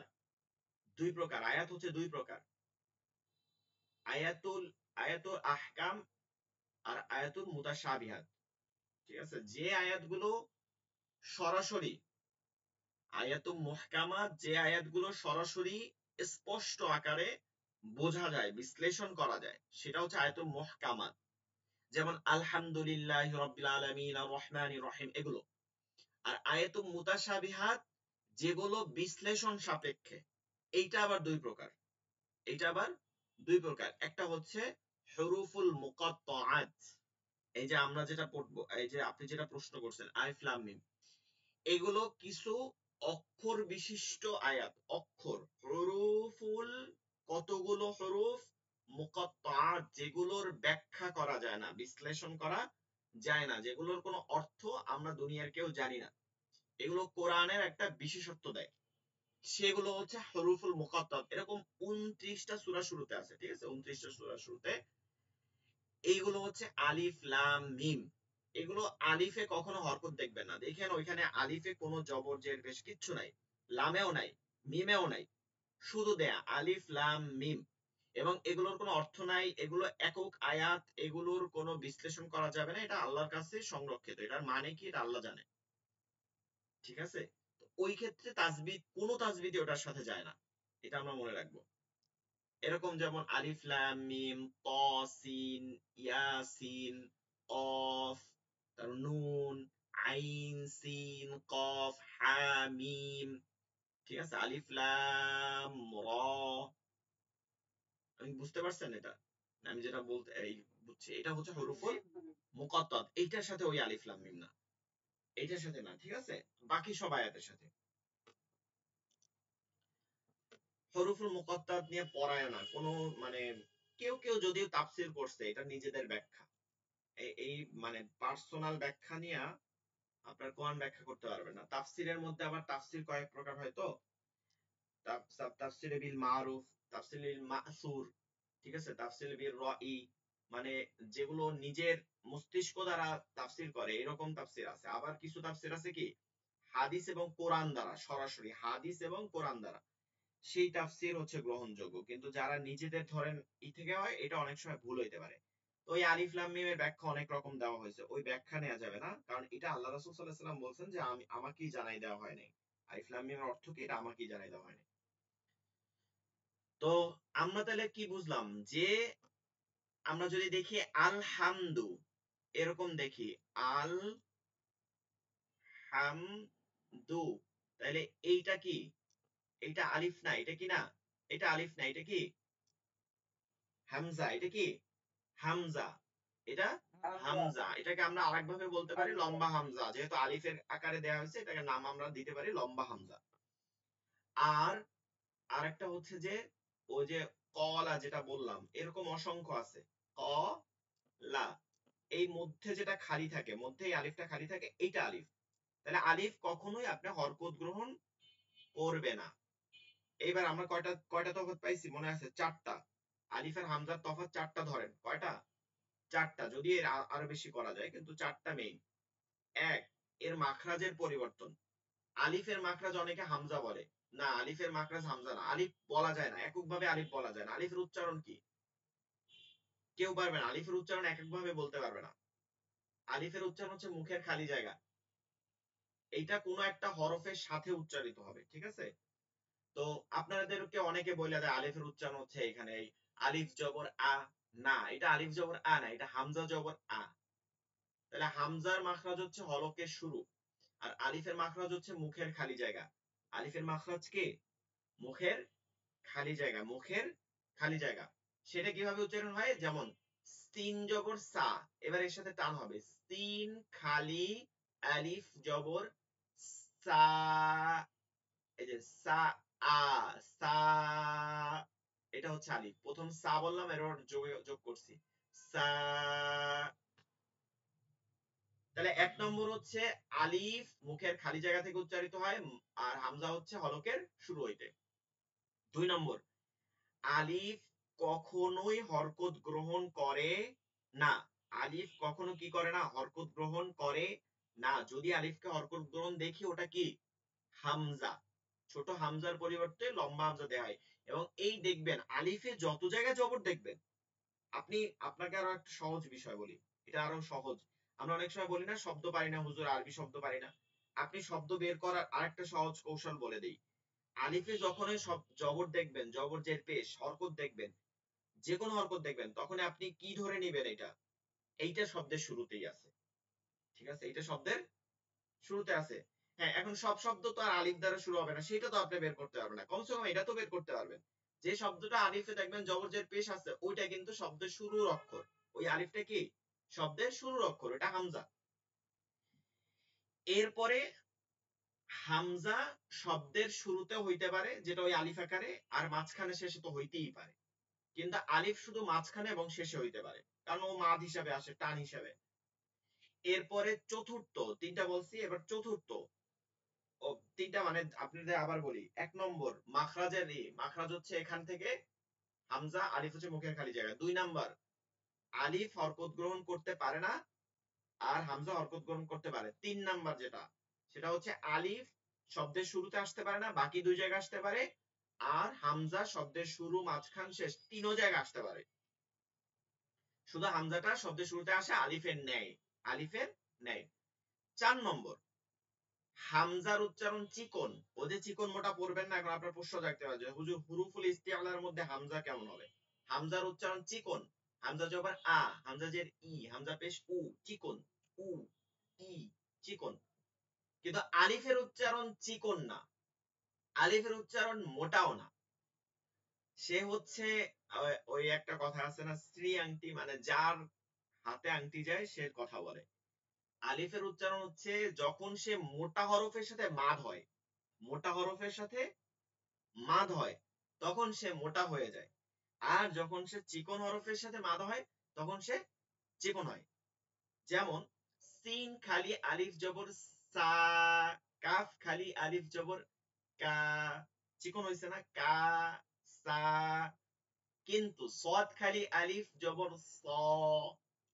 দুই প্রকার। আয়াত হচ্ছে দুই প্রকার। আয়াতুল আয়াতুল আহকাম আর আয়াতুল মুতাশাবিহাত। ঠিক আছে? যে আয়াতগুলো সরাসরি, আয়াতুল মুহকামাত যে আয়াতগুলো সরাসরি স্পষ্ট আকারে বোঝা যায়, বিশ্লেষণ করা যায়, সেটা হচ্ছে আয়াতুল মুহকামাত। যেমন আলহামদুলিল্লাহি রাব্বিল আলামিন আর রহমানির রহিম এগুলো। আর আয়াতুল মুতাশাবিহাত যেগুলো বিশ্লেষণ সাপেক্ষে, এইটা আবার দুই প্রকার। এইটা আবার দুই প্রকার। একটা হচ্ছে হুরুফুল মুকাত্তাআত, এই যে আমরা যেটা পড়বো, এই যে আপনি যেটা প্রশ্ন করছেন আলিফ লাম মিম, এগুলো কিছু অক্ষর বিশিষ্ট আয়াত। অক্ষর, হুরুফুল, কতগুলো হরুফ, মুকাত্তাআত যেগুলোর ব্যাখ্যা করা যায় না, বিশ্লেষণ করা যায় না, যেগুলোর কোনো অর্থ আমরা দুনিয়ার কেউ জানি না, এগুলো কোরআনের একটা বিশেষত্ব দেয়। সেগুলো হচ্ছে হরুফুল মুকাত্তাত। এরকম 29টা সূরা শুরুতে আছে, ঠিক আছে? 29টা সূরা শুরুতে এইগুলো হচ্ছে আলিফ লাম মিম। এগুলো আলিফে কখনো হরকত দেখবেন না। দেখেন ওইখানে আলিফে কোনো জবর জের পেশ কিচ্ছু নাই, লামেও নাই, মিমেও নাই, শুধু দেয়া আলিফ লাম মিম। এবং এগুলোর কোনো অর্থ নাই, এগুলো একক আয়াত, এগুলোর কোনো বিশ্লেষণ করা যাবে না, এটা আল্লাহর কাছে সংরক্ষিত। এটার মানে কি এটা আল্লাহ জানে, ঠিক আছে? তো ওই ক্ষেত্রে তাসবিহ, কোনো তাসবিহ ওটার সাথে যায় না, এটা আমরা মনে রাখবো। এরকম যেমন আলিফ লাম মিম ত সিন ইয়াসিন কফ, তারপর নুন আইন সিন কফ হা মিম, ঠিক আছে? আলিফ লাম র। আমি বুঝতে পারছেন এটা? আমি যেটা বলতে এই বুঝছি, এটা হচ্ছে হরুফুল মুকাত্তাত। এইটার সাথে ওই আলিফ লাম মিম না, এইটার সাথে না, ঠিক আছে? বাকি সব আয়াতের সাথে। হরুফুল মুকাত্তাত নিয়ে পড়ায় না কোনো, মানে কেউ কেউ যদিও তাফসীর করছে, এটা নিজেদের ব্যাখ্যা। এই মানে পার্সোনাল ব্যাখ্যা নিয়ে আপনার কোরআন ব্যাখ্যা করতে পারবেন না। তাফসীরের মধ্যে আবার তাফসীর কয়েক প্রকার হয় তো, তাফসীরে বিল মারুফ, তাফসীর বিল মাসুর, ঠিক আছে? তাফসীর বিল রাই, মানে যেগুলো নিজের মস্তিষ্ক দ্বারা তাফসীর করে এরকম তাফসীর আছে। আবার কিছু তাফসীর আছে কি হাদিস এবং কোরআন দ্বারা, সরাসরি হাদিস এবং কোরআন দ্বারা, সেই তাফসীর হচ্ছে গ্রহণযোগ্য। কিন্তু যারা নিজেদের ধরেন থেকে হয়, এটা অনেক সময় ভুল হইতে পারে। তো ওই আলিফ লাম মিমের ব্যাখ্যা অনেক রকম দেওয়া হয়েছে, ওই ব্যাখ্যা নেওয়া যাবে না, কারণ এটা আল্লাহ রাসূল সাল্লাল্লাহু আলাইহি ওয়াসাল্লাম বলছেন যে আমি আমাকেই জানাই দেওয়া হয় নাই। আলিফ লাম মিমের অর্থ কি এটা আমাকেই জানাই দেওয়া হয় নাই। তো আমরা তাহলে কি বুঝলাম? যে আমরা যদি দেখি আলহামদু, এরকম দেখি আল হামদু, তাহলে এইটা কি? এটা আলিফ না, এটা কি না? এটা আলিফ না, এটা কি হামজা? এটা কি হামজা? এটা হামজা। হামজা। এটাকে আমরা আরেকভাবে বলতে পারি হামজা। লম্বা হামজা, যেহেতু আলিফের আকারে দেয়া হয়েছে, এটাকে নাম আমরা দিতে পারি লম্বা হামজা। আর আরেকটা হচ্ছে যে ওই যে কলা যেটা বললাম, এরকম অসংখ্য আছে। ক লা, এই মধ্যে যেটা খালি থাকে, মধ্যে এই আলিফটা খালি থাকে, এইটা আলিফ। তাহলে আলিফ কখনোই আপনি হরকত গ্রহণ করবে না। এইবার আমরা কয়টা কয়টা তফাৎ পাইছি মনে আছে? চারটা। আলিফের হামজার তফাৎ চারটা ধরেন, কয়টা? চারটা, যদি এর আরো বেশি করা যায়, কিন্তু চারটা মেইন। এক, এর মাখরাজের পরিবর্তন। আলিফের মাখরাজ অনেকে হামজা বলে, না আলিফের মাখরাজ হামজা না, আলিফ বলা যায় না, এককভাবে আলিফ বলা যায় না। আলিফের উচ্চারণ কি? কেউ পারবে না, আলিফের উচ্চারণ এককভাবে বলতে পারবে না। আলিফের উচ্চারণ হচ্ছে মুখের খালি জায়গা, এইটা কোনো একটা হরফের সাথে উচ্চারিত হবে, ঠিক আছে? তো আপনাদেরকে অনেকে বলে দেয় আলিফের উচ্চারণ হচ্ছে এখানে আলিফ জবর আ, না এটা আলিফ জবর আ না, এটা হামজা জবর আ। তাহলে হামজার মাখরাজ হচ্ছে হলকের শুরু, আর আলিফের মাখরাজ হচ্ছে মুখের খালি জায়গা। আলিফের মাখরাজ কি? মুখের খালি জায়গা, মুখের খালি জায়গা। সেটা কিভাবে উচ্চারণ হয়? যেমন সিন জবর সা, এবার এর সাথে টান হবে, সিন খালি আলিফ জবর সা, এই যে সা আ, সা, এটা হচ্ছে আলিফ। প্রথম সা বললাম, এরপর যোগ করছি সা। তাহলে এক নম্বর হচ্ছে আলিফ মুখের খালি জায়গা থেকে উচ্চারিত হয়, আর হামজা হচ্ছে হলকের শুরু হইতে। দুই নম্বর, আলিফ কখনোই হরকত গ্রহণ করে না। আলিফ কখনো কি করে না? হরকত গ্রহণ করে না। যদি আলিফকে হরকত গ্রহণ দেখি, ওটা কি? হামজা। ছোট হামজার পরিবর্তে লম্বা হামজা দেয়া হয়। এবং এই দেখবেন আলিফে যত জায়গায় জবর দেখবেন, আপনি, আপনাকে আরো একটা সহজ বিষয় বলি, এটা আরো সহজ। আমরা অনেক সময় বলি না শব্দ পারি না হুজুর, আরবি শব্দ পারি না। আপনি শব্দ বের করার আরেকটা সহজ কৌশল বলে দেই। আলিফে যখনই সব জবর দেখবেন, জবর জের পেশ হরকত দেখবেন, যে কোনো হরকত দেখবেন, তখন আপনি কি ধরে নিবেন? এটা, এইটা শব্দের শুরুতেই আছে, ঠিক আছে? এইটা শব্দের শুরুতে আছে। হ্যাঁ, এখন সব শব্দ তো আর আলিফ দ্বারা শুরু হবে না, সেটা তো আপনি বের করতে পারবেন না, কমসে কম এটা তো বের করতে পারবেন। যে শব্দটা আলিফে দেখবেন জবর জের পেশ আছে, ওইটা কিন্তু শব্দের শুরুর অক্ষর। ওই আলিফটা কি? শব্দের শুরুর অক্ষর, এটা হামজা। এরপরে হামজা শব্দের শুরুতে হইতে পারে, যেটা ওই আলিফ আকারে, আর মাঝখানে শেষে তো হইতেই পারে। কিন্তু আলিফ শুধু মাঝখানে এবং শেষে হইতে পারে, কারণ ও মাদ হিসাবে আসে, টান হিসাবে। এরপরে চতুর্থ, তিনটা বলছি, এবার চতুর্থ। ও তিনটা মানে আপনাদের আবার বলি। এক নম্বর, মাখরাজের মাখরাজ হচ্ছে এখান থেকে হামজা, আলিফ হচ্ছে মুখের খালি জায়গা। দুই নাম্বার, আলিফ হরকত গ্রহণ করতে পারে না, আর হামজা হরকত গ্রহণ করতে পারে। তিন নাম্বার যেটা, সেটা হচ্ছে আলিফ শব্দের শুরুতে আসতে পারে না, বাকি দুই জায়গায় আসতে পারে, আর হামজা শব্দের শুরু মাঝখান শেষ তিনও জায়গায় আসতে পারে। শুধু হামজাটা শব্দের শুরুতে আসে আলিফের ন্যায়, আলিফের ন্যায়। চার নম্বর, হামজার উচ্চারণ চিকন। ও যে চিকন মোটা পড়বেন না, এখন আপনার প্রশ্ন থাকতে পারে যে হুজুর হুরুফুল ইস্তিআলার মধ্যে হামজা কেমন হবে? হামজার উচ্চারণ চিকন। হামজা জবর আ, হামজা জের ই, হামজা পেশ উ, চিকন, উ, ই, চিকন। কিন্তু আলিফের উচ্চারণ চিকন না, আলিফের উচ্চারণ মোটাও না। সে হচ্ছে ওই একটা কথা আছে না, শ্রী আংটি, মানে যার হাতে আংটি যায় সে কথা বলে। আলিফের উচ্চারণ হচ্ছে যখন সে মোটা হরফের সাথে মাদ হয়, মোটা হরফের সাথে মাদ হয়, তখন সে মোটা হয়ে যায়। আর যখন সে চিকন হরফের সাথে মাদ হয়, তখন সে চিকন হয়। যেমন সিন খালি আলিফ জবর সা, কাফ খালি আলিফ জবর কা, চিকন হইছে না? কা, সা। কিন্তু সদ খালি আলিফ জবর স,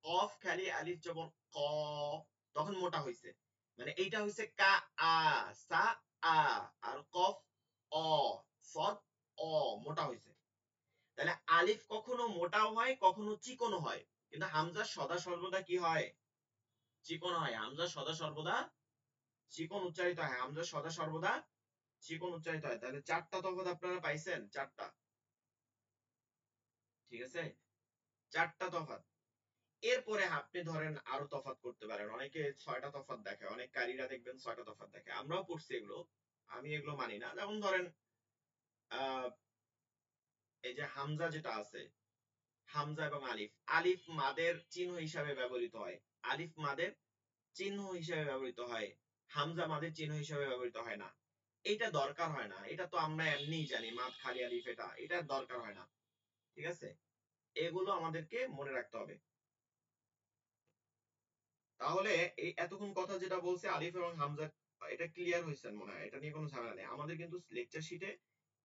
কফ খালি আলিফ জবর ক, তখন মোটা হইছে। মানে এইটা হইছে কা আ, সা আ, আর কফ অ, সদ অ, মোটা হইছে। তাহলে আলিফ কখনো মোটাও হয়, কখনো চিকনও হয়, কিন্তু হামজা সদা সর্বদা কি হয়? চিকন হয়। হামজা সদা সর্বদা চিকন উচ্চারিত হয়, হামজা সদা সর্বদা চিকন উচ্চারিত হয়। তাহলে চারটা তফাৎ আপনারা পাইছেন, চারটা, ঠিক আছে? চারটা তফাৎ। এরপরে আপনি ধরেন আরো তফাৎ করতে পারেন, অনেকে ছয়টা তফাৎ দেখে, অনেক কারীরা দেখবেন ছয়টা তফাৎ দেখে, আমরাও পড়ছি এগুলো, আমি এগুলো মানি না। যেমন ধরেন আহ এই যে হামজা যেটা আছে, হামজা এবং আলিফ, আলিফ মাদের চিহ্ন হিসাবে ব্যবহৃত হয়, আলিফ মাদের চিহ্ন হিসাবে ব্যবহৃত হয়, হামজা মাদের চিহ্ন হিসাবে ব্যবহৃত হয় না। এটা দরকার হয় না, এটা তো আমরা এমনিই জানি মাদ খালি আলিফ, এটা এটার দরকার হয় না, ঠিক আছে? এগুলো আমাদেরকে মনে রাখতে হবে। তাহলে এই এতক্ষণ কথা যেটা বলছে আলিফ এবং হামজা, এটা ক্লিয়ার হয়েছে মনে হয়, এটা নিয়ে কোনো ঝামেলা নেই। আমাদের কিন্তু লেকচার শিটে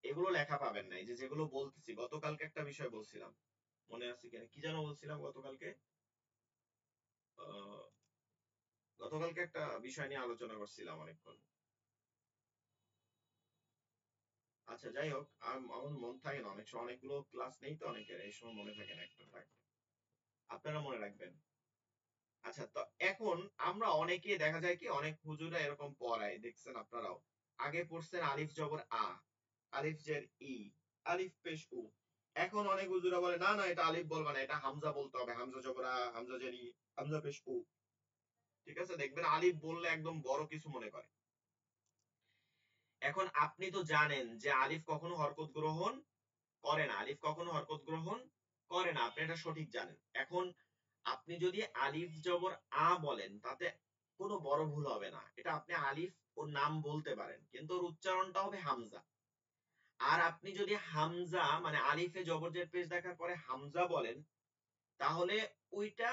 এগুলো লেখা পাবেন না। এই যে যেগুলো বলতেছি, গতকালকে একটা বিষয় বলছিলাম, মনে আছে কিনা, কি যেন বলছিলাম গতকালকে? আহ, গতকালকে একটা বিষয় নিয়ে আলোচনা করছিলাম অনেকক্ষণ। আচ্ছা যাই হোক, আমার মন থাকে না অনেক সময়, অনেকগুলো ক্লাস নেই তো অনেকের, এই সময় মনে থাকে না একটা থাক। আপনারা মনে রাখবেন। আচ্ছা, তো এখন আমরা অনেকে দেখা যায় কি, অনেক হুজুরা এরকম পড়ায়, দেখছেন আপনারাও, আগে পড়ছেন আলিফ জবর আ, আলিফ জের ই, আলিফ পেশ উ। এখন অনেক হুজুরা বলে না না, এটা আলিফ বলবা না, এটা হামজা বলতে হবে, হামজা জবর আ, হামজা জের ই, হামজা পেশ উ। ঠিক আছে, দেখবেন আলিফ বললে একদম বড় কিছু মনে করে। এখন আপনি তো জানেন যে আলিফ কখনো হরকত গ্রহণ করে না, আলিফ কখনো হরকত গ্রহণ করে না, আপনি এটা সঠিক জানেন। এখন আপনি যদি আলিফ জবর আ বলেন, তাতে কোনো বড় ভুল হবে না, এটা আপনি আলিফ ওর নাম বলতে পারেন, কিন্তু ওর উচ্চারণটা হবে হামজা। আর আপনি যদি হামজা মানে আলিফে জবরজের পেশ দেখার পরে হামজা বলেন, তাহলে ওইটা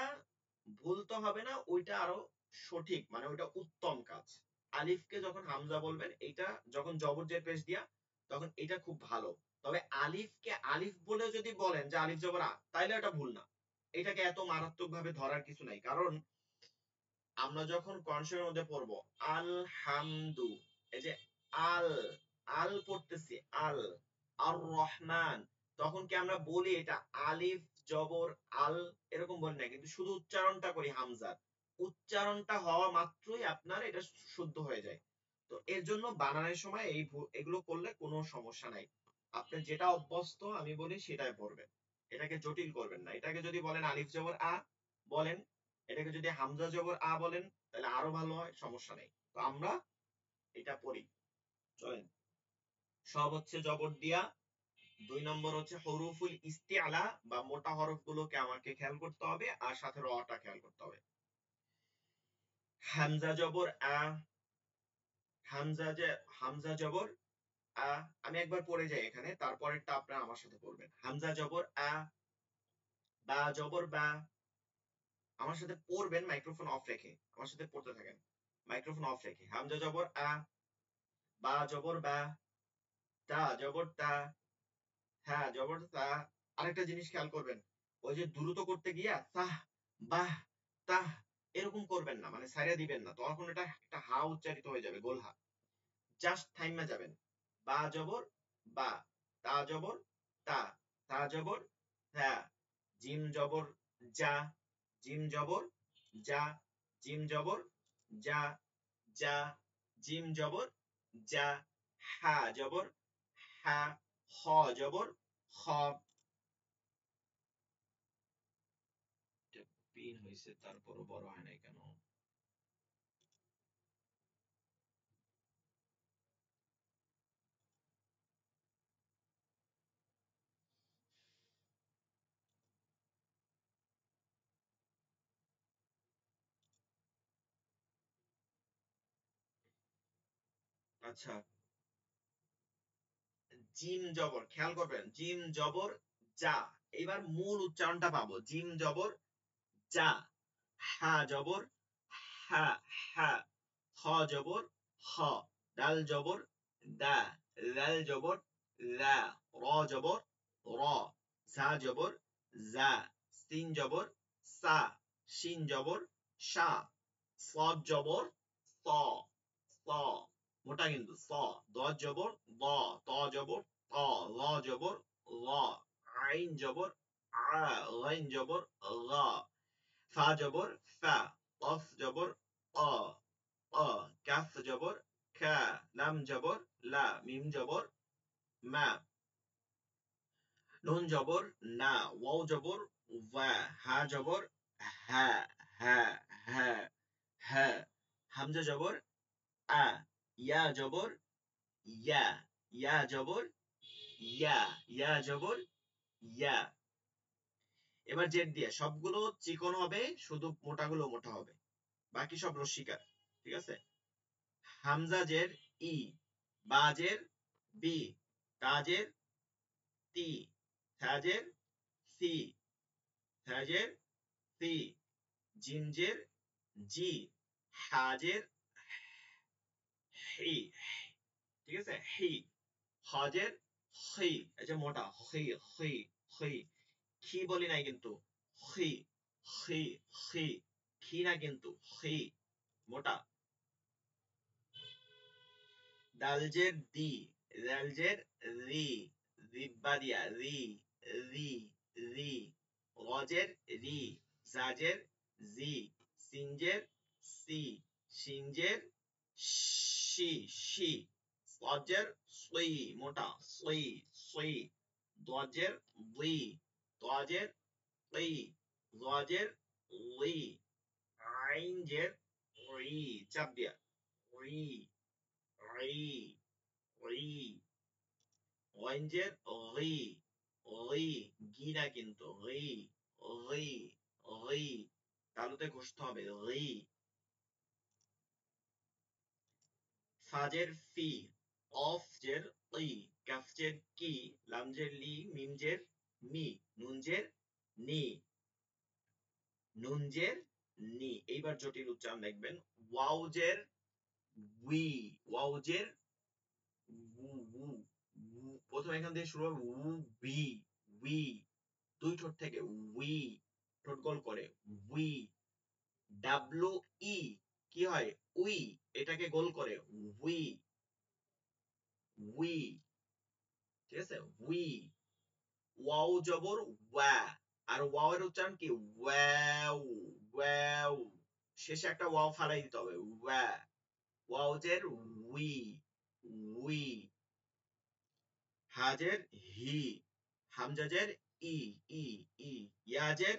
ভুল তো হবে না, ওইটা আরো সঠিক, মানে ওইটা উত্তম কাজ। আলিফকে যখন হামজা বলবেন, এটা যখন জবরজের পেশ দিয়া, তখন এটা খুব ভালো। তবে আলিফকে আলিফ বলে যদি বলেন যে আলিফ জবর আ, তাইলে এটা ভুল না। এটাকে এত মারাত্মক ভাবে ধরার কিছু নাই, কারণ আমরা যখন কনসের মধ্যে পড়বো আল হামদু, এই যে আল, আল পড়তেছি আল, আর রহমান, তখন কি আমরা বলি এটা আলিফ জবর আল, এরকম বলি না, কিন্তু শুধু উচ্চারণটা করি হামজার। উচ্চারণটা হওয়া মাত্রই আপনার এটা শুদ্ধ হয়ে যায়। তো এর জন্য বানানের সময় এগুলো করলে কোনো সমস্যা নাই। আপনি যেটা অভ্যস্ত আমি বলি সেটাই পড়বেন, এটাকে জটিল করবেন না। এটাকে যদি বলেন আলিফ জবর আ বলেন, এটাকে যদি হামজা জবর আ বলেন, তাহলে আরো ভালো হয়, সমস্যা নেই। তো আমরা এটা পড়ি, চলেন। সব হচ্ছে জবর দিয়া। 2 নম্বর হচ্ছে হরুফুল ইস্তিআলা বা মোটা হরফ গুলোকে আমাকে খেয়াল করতে হবে, আর সাথে রটা খেয়াল করতে হবে। হামজা জবর আ, হামজা জবর আ, আমি একবার পড়ে যাই এখানে, তারপরেরটা আপনারা আমার সাথে পড়বেন। হামজা জবর আ, বা জবর বা, আমার সাথে পড়বেন মাইক্রোফোন অফ রেখে, আমার সাথে পড়তে থাকেন মাইক্রোফোন অফ রেখে। হামজা জবর আ, বা জবর বা, তা জবর তা, হ্যাঁ জবর তা। আরেকটা জিনিস খেয়াল করবেন, ওই যে দ্রুত করতে গিয়া সাহ বাহ তাহ এরকম করবেন না, মানে সাইরা দিবেন না, তখন এটা একটা হা উচ্চারিত হয়ে যাবে, গোল হা। জাস্ট থাইমা যাবেন। বা জবর বা, তা জবর তা, তা জবর হ্যাঁ, জিম জবর যা, জিম জবর যা, জিম জবর যা, যা, জিম জবর যা, হা জবর হা, খ জবর খ। পিন হয়েছে তারপরও বড় হয় নাই কেন? আচ্ছা, জিম জবর খেয়াল করবেন, জিম জবর যা, এবার মূল উচ্চারণটা পাবো, জিম জবর যা, হা জবর হা হা, খ জবর খ, ডাল জবর দা, লাল জবর লা, র জবর র, ঝা জবর যা, সিন জবর সা, শিন জবর শা, সদ জবর স, স মোটা কিন্তু স, দ জবর দ, ত জবর ত, ল জবর ল, আইন জবর আ, গাইন জবর গা, ফা জবর ফা, কফ জবর অ, অ, কাফ জবর খা, লাম জবর লা, মিম জবর মা, নুন জবর না, ওয়াও জবর ওয়া, হা জবর হা হা হা হা, হামজা জবর আ, ইয়া জবর ইয়া, ইয়া জবর ইয়া, ইয়া জবর ইয়া। এবার জেড দিয়ে সবগুলো চিকন হবে, শুধু মোটাগুলো মোটা হবে, বাকি সব রস্বীকার। ঠিক আছে, হামজাজের ই, বাজের বি, তাজের তি, থাজের সি, থাজের সি, জিমজের জি, হাজের হি, ঠিক আছে হি, হজের হি, এই যে মোটা, হি হি হি, খি বলি নাই কিন্তু, হি হি হি, খি না কিন্তু, হি মোটা। দালজের দি, রালজের রি, রিব্বাদিয়া রি, রি রি, রজের রি, জাজের জি, সিনজের সি, সিনজের শি শি, সজের সুই মোটা, সুই সুই, দজের দুই, দজের দুই, গজের উই, আইনজের রি, চাপ দিয়া রি রি রি, অরেঞ্জের রি, রি, গি না কিন্তু, রি রি রি, তালুতে ঘষতে হবে রি। ফাজের ফি, অফজের ই, কাফজের কি, লামজের লি, মিমজের মি, নুনজের নি, নুনজের নি। এইবার জটিল উচ্চারণ দেখবেন, ওয়াউজের উই, ওয়াউজের প্রথমে এখান থেকে শুরু হবে উ, বি, উই, দুই ঠোঁট থেকে উই, ঠোঁট গোল করে উই। ডাব্লু ই কি হয়, উই, এটাকে গোল করে উই, উই, ঠিক আছে, উই। ওয়াও জবর ওয়া, আর ওয়াও এর উচ্চারণ কি, ওয়াও, ওয়াও, শেষে একটা ওয়াও ফালাই দিতে হবে, ওয়া, ওয়াওজের উই, উই। হাজের হি, হামজাজের ই, ই, ই, ইয়াজের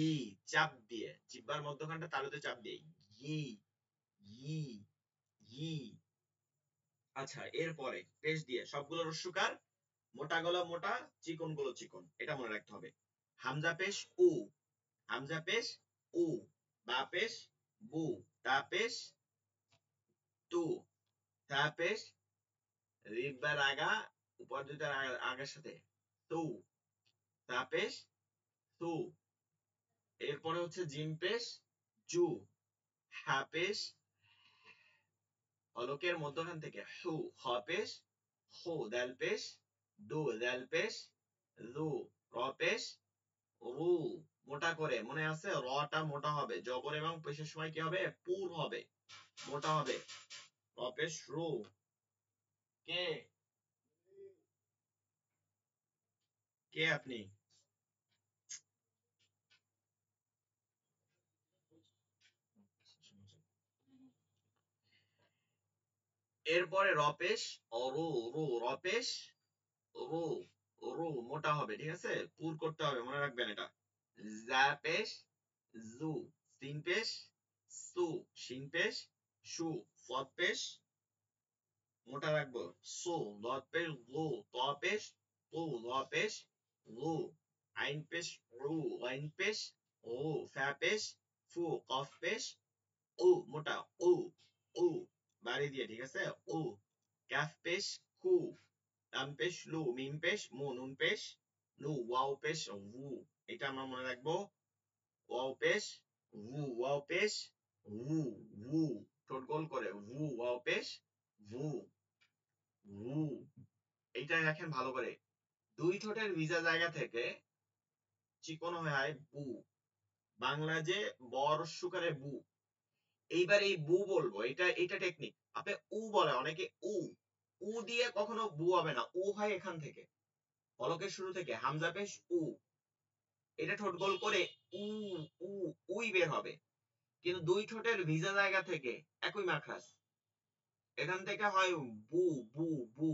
ই, চাপ দিয়ে জিহ্বার মধ্যখানটা তালুতে চাপ দিয়ে ই, ই, ই। আচ্ছা, এরপরে পেশ দিয়ে সবগুলো রস্যকার, মোটা গলা মোটা, চিকন গুলো চিকন, এটা মনে রাখতে হবে। হামজা পেশ উ, হামজা পেশ উ, বা পেশ বু, তা পেশ তু, তা পেশ রিব্বার আগা, উপর দুইটার আগের সাথে তু, তা পেশ তু। এরপরে হচ্ছে জিম পেশ জু, হা পেশ, অলকের মধ্যখান থেকে হু, হ পেশ হু, দাল পেশ দু, দাল পেশ রু, র পেশ রু, মোটা করে মনে আছে, রটা মোটা হবে, জবর এবং পেশের সময় কি হবে, পুর হবে, মোটা হবে। র পেশ রু। কে, কে আপনি? এরপরে রপেশ অরু, রু, রপেশ রু, রু মোটা হবে, ঠিক আছে, পুর করতে হবে, মনে রাখবেন এটা। জা পেশ জু, সিন পেশ সু, শিন পেশ সু, ফদ পেশ মোটা রাখবো সু, দদ পেশ গু, ত পেশ তু, ল পেশ গু, আইন পেশ রু, আইন পেশ ও, ফা পেশ ফু, কফ পেশ উ, মোটা উ, উ, বাড়ি দিয়ে, ঠিক আছে, উ। কাফ পেশ কু, লাম পেশ লু, মিম পেশ মু, নুন পেশ নু, ওয়াও পেশ ভু, এটা আমরা মনে রাখবো, ওয়াও পেশ ভু, ওয়াও পেশ ভু, ভু, ঠোঁট গোল করে ভু, ওয়াও পেশ ভু, ভু। এইটা রাখেন ভালো করে, দুই ঠোঁটের ভিজা জায়গা থেকে চিকন হয়ে হয় বু, বাংলা যে বর্ষকারে বু। এইবার এই বু বলবো, এটা এটা টেকনিক, আপনি উ বলে অনেকে উ, উ দিয়ে কখনো বু হবে না, উ হয় এখান থেকে, পলকের শুরু থেকে হামজা পেশ উ, এটা ঠোঁট গোল করে উ, উ, উই বের হবে, কিন্তু দুই ঠোঁটের ভিজা জায়গা থেকে একই মাখরাজ, এখান থেকে হয় বু, বু, বু,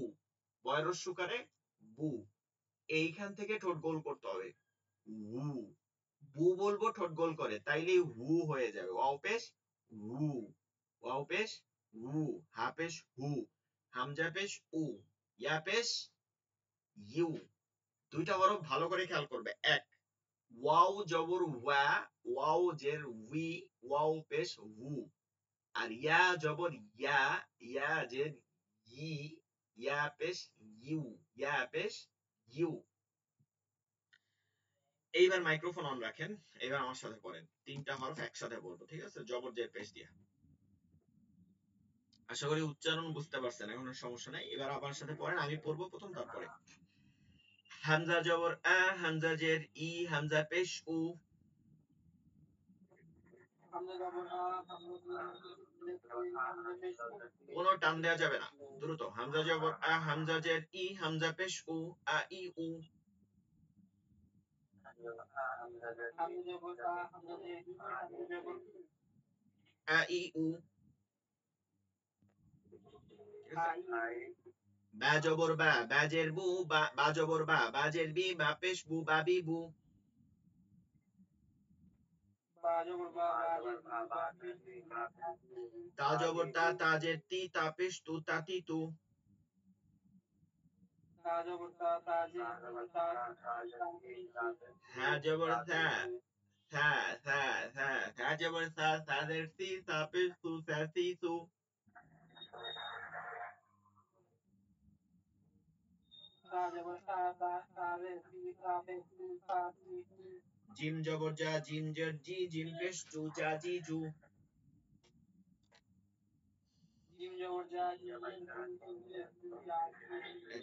বয়ের সুকারে বু, এইখান থেকে ঠোঁট গোল করতে হবে হু, বু বলবো ঠোঁট গোল করে, তাইলে হু হয়ে যাবে, ওয়াও পেশ হু, ওয়াও পেশ হু, হা পেশ হু, হামজা পেশ উ, ইয়া পেশ ইউ। দুইটা হরফ ভালো করে খেয়াল করবে, এক, ওয়াও জবর ওয়া, ওয়াও জের উই, ওয়াও পেশ হু, আর ইয়া জবর ইয়া, ইয়া জের ই, ইয়া পেশ ইউ, ইয়া পেশ ইউ। এইবার মাইক্রোফোন অন রাখেন, এবার আমার সাথে পড়েন, তিনটা হরফ একসাথে বলবো, ঠিক আছে, জবর জের পেশ দিয়ে। আশা করি উচ্চারণ বুঝতে পারছেন, এখন আর সমস্যা নাই। এবার আমার সাথে পড়েন, আমি পড়বো প্রথম তারপরে। হামজা জবর আ, হামজা জের ই, হামজা পেশ উ। কোনো টান দেওয়া যাবে না, দ্রুত। হামজা জবর আ, হামজা জের ই, হামজা পেশ উ, আ ই উ। আ ই উ। ঠিক আছে? বা জবর বা, বাজের বু, বা জবর বা, বাজের বি, বা পেশ বু, বাবি বু। তা জবর তা, তাজের তি, তা পেশ তু, তাতি তু। হ্যাঁ জবর থা, থা থা থা, থা জবর থা, তাদের সি, তা পেশ তু, সা সি সু। জিম জবর জা, জিম জের জি, জিম পেশ জু, জা জি জু।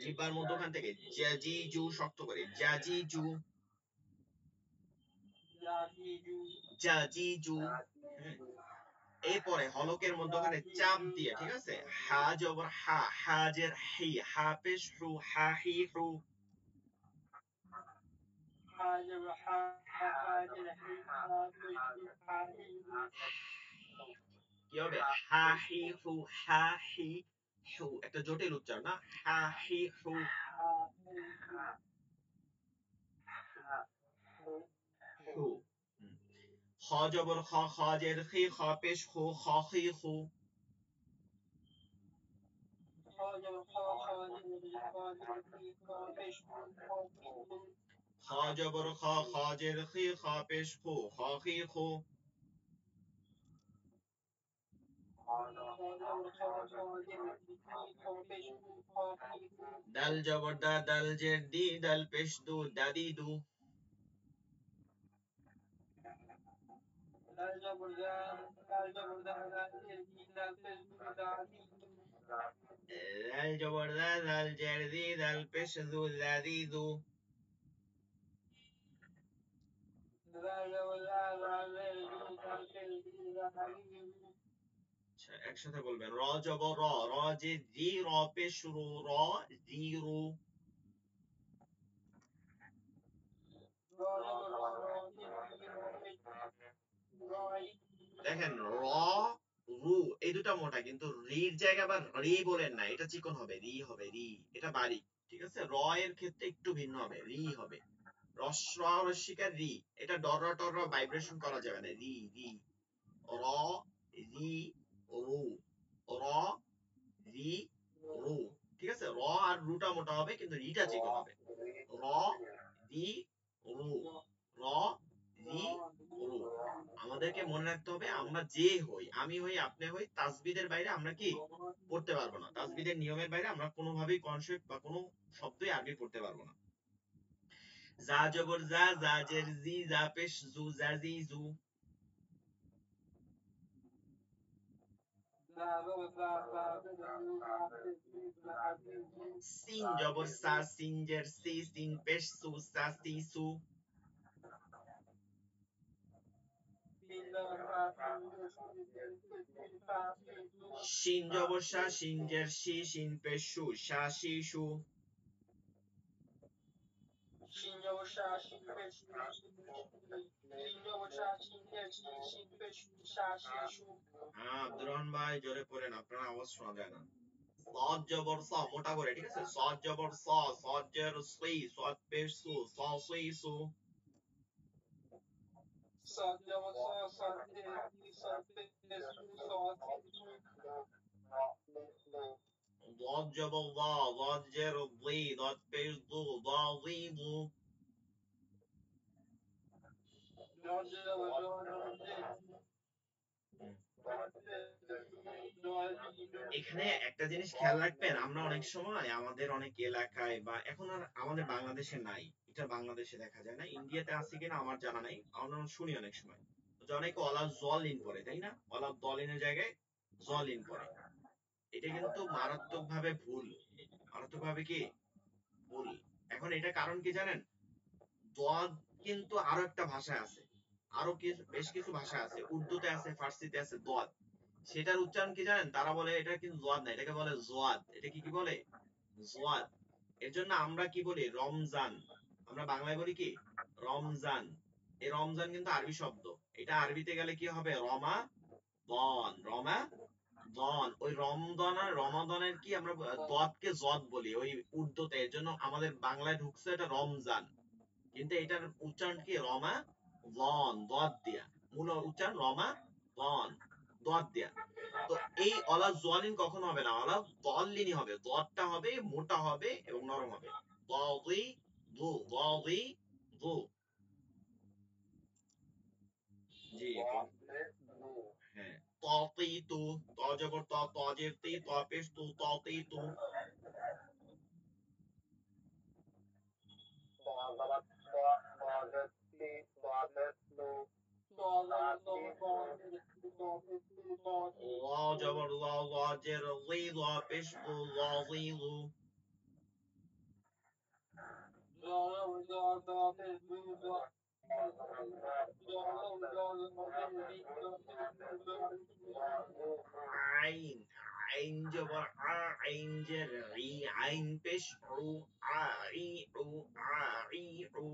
জিব্বার মধ্যখান থেকে জা জি জু শক্ত করে, জা জি জু, জা জি জু। হ্যাঁ, এরপরে হলকের মধ্যখানে চাপ দিয়ে, ঠিক আছে? হা জবর হা, হাজের হি, হা পেশ হু, হা হি হু। কি হবে? হা হি হু, হা হি হু। একটা জটিল উচ্চারণ না? হা হি হু। হু। খ জবর খ, খজের খি, খ পেশ খু, খ হি খু। খ জবর খ, খজের খি, খ পেশ খু, খ হি খু। দাল জবর দা, দাল জের দি, দাল পেশ দু, দাদি দু। দাল জবর দা, দাল জের দি, দাল পেশ দু, দাদি দু। আচ্ছা, একসাথে বলবেন। র জবর র, র যে জি, র পেশ রু, র জি রু। দেখেন, র রু এই দুটা মোটা, কিন্তু রির জায়গা বা রি বলেন না, এটা চিকন হবে, রি হবে, রি। এটা বারিক। ঠিক আছে? র এর ক্ষেত্রে একটু ভিন্ন হবে, রি হবে। রস্র রস্মিকার রি, এটা ডররা টররা ভাইব্রেশন করা যাবে না, রি রি। র রি রু, র রি রু। ঠিক আছে? র আর রুটা মোটা হবে, কিন্তু রিটা চিকন হবে। র রি রু, র রি রু। আমাদেরকে মনে রাখতে হবে, আমরা যে হই, আমি হই, আপনি হই, তাসবিদের বাইরে আমরা কি পড়তে পারবো না। তাসবিদের নিয়মের বাইরে আমরা কোনোভাবেই কনসেপ্ট বা কোনো শব্দই আরবি পড়তে পারবো না। জা জবর জা, জা জের জি, জা পেশ জু, জা জি জু। সিন জবর সা, সিন জের সি, সিন পেশ সু, সা সি সু। শিন জবর সা, শিন জের শি, শিন পেশ সু, সা সি সু। আব্দুর রহমান ভাই জোরে পড়েন, আপনার আওয়াজ শোনা যায় না। সদ জবর স, মোটা করে, ঠিক আছে? সদ জবর স, সদ জের সি, সদ পেশ সু, স সি সু। ضاد جبر ضا، ضاد جر ضي، ضاد পেশ দু, ضا ضي ضو। এখানে একটা জিনিস খেয়াল রাখবেন, আমরা অনেক সময় আমাদের অনেক এলাকায়, বা এখন আর আমাদের বাংলাদেশে নাই, এটা বাংলাদেশে দেখা যায় না, ইন্ডিয়াতে আছে কিনা আমার জানা নাই, আমরা শুনি অনেক সময়, যে অনেকে অলা জল ইন পড়ে, তাই না? অলা দলিনের জায়গায় জল ইন পড়ে। এটা কিন্তু মারাত্মকভাবে ভুল। মারাত্মকভাবে কি ভুল। এখন এটা কারণ কি জানেন? দোয়াদ কিন্তু আরো একটা ভাষায় আছে, আরো কিছু বেশ কিছু ভাষা আছে, উর্দুতে আছে, ফার্সিতে আছে দোয়াদ। সেটার উচ্চারণ কি জানেন? তারা বলে এটা কিন্তু দোয়াদ না, এটাকে বলে জোয়াদ। এটা কি কি বলে? জোয়াদ। এর জন্য আমরা কি বলি? রমজান। আমরা বাংলায় বলি কি? রমজান। এই রমজান কিন্তু আরবি শব্দ। এটা আরবিতে গেলে কি হবে? রমা দন। রমা দন। ওই রমদন আর রমাদনের কি আমরা দদকে জদ বলি ওই উর্দুতে। এর জন্য আমাদের বাংলায় ঢুকছে এটা রমজান, কিন্তু এটার উচ্চারণ কি? রমা দন, দদ দিয়া। মূল উচ্চারণ রমা দন, দদ দিয়া। তো এই অলা জোয়ালিন কখনো হবে না, অলা দলিনই হবে। দদটা হবে মোটা হবে এবং নরম হবে। দদি দু, দদি দু। জি হ্যাঁ। তু, ত জবর ত, ত জের তি, ত পেশ তু, তু। ল জবর ল, ল জের লি, ল পেশ লু, লিলু। আইন, আইন জবর আ, আইন জের ই, আইন পেশ রু, আ ই রু, আ ই রু।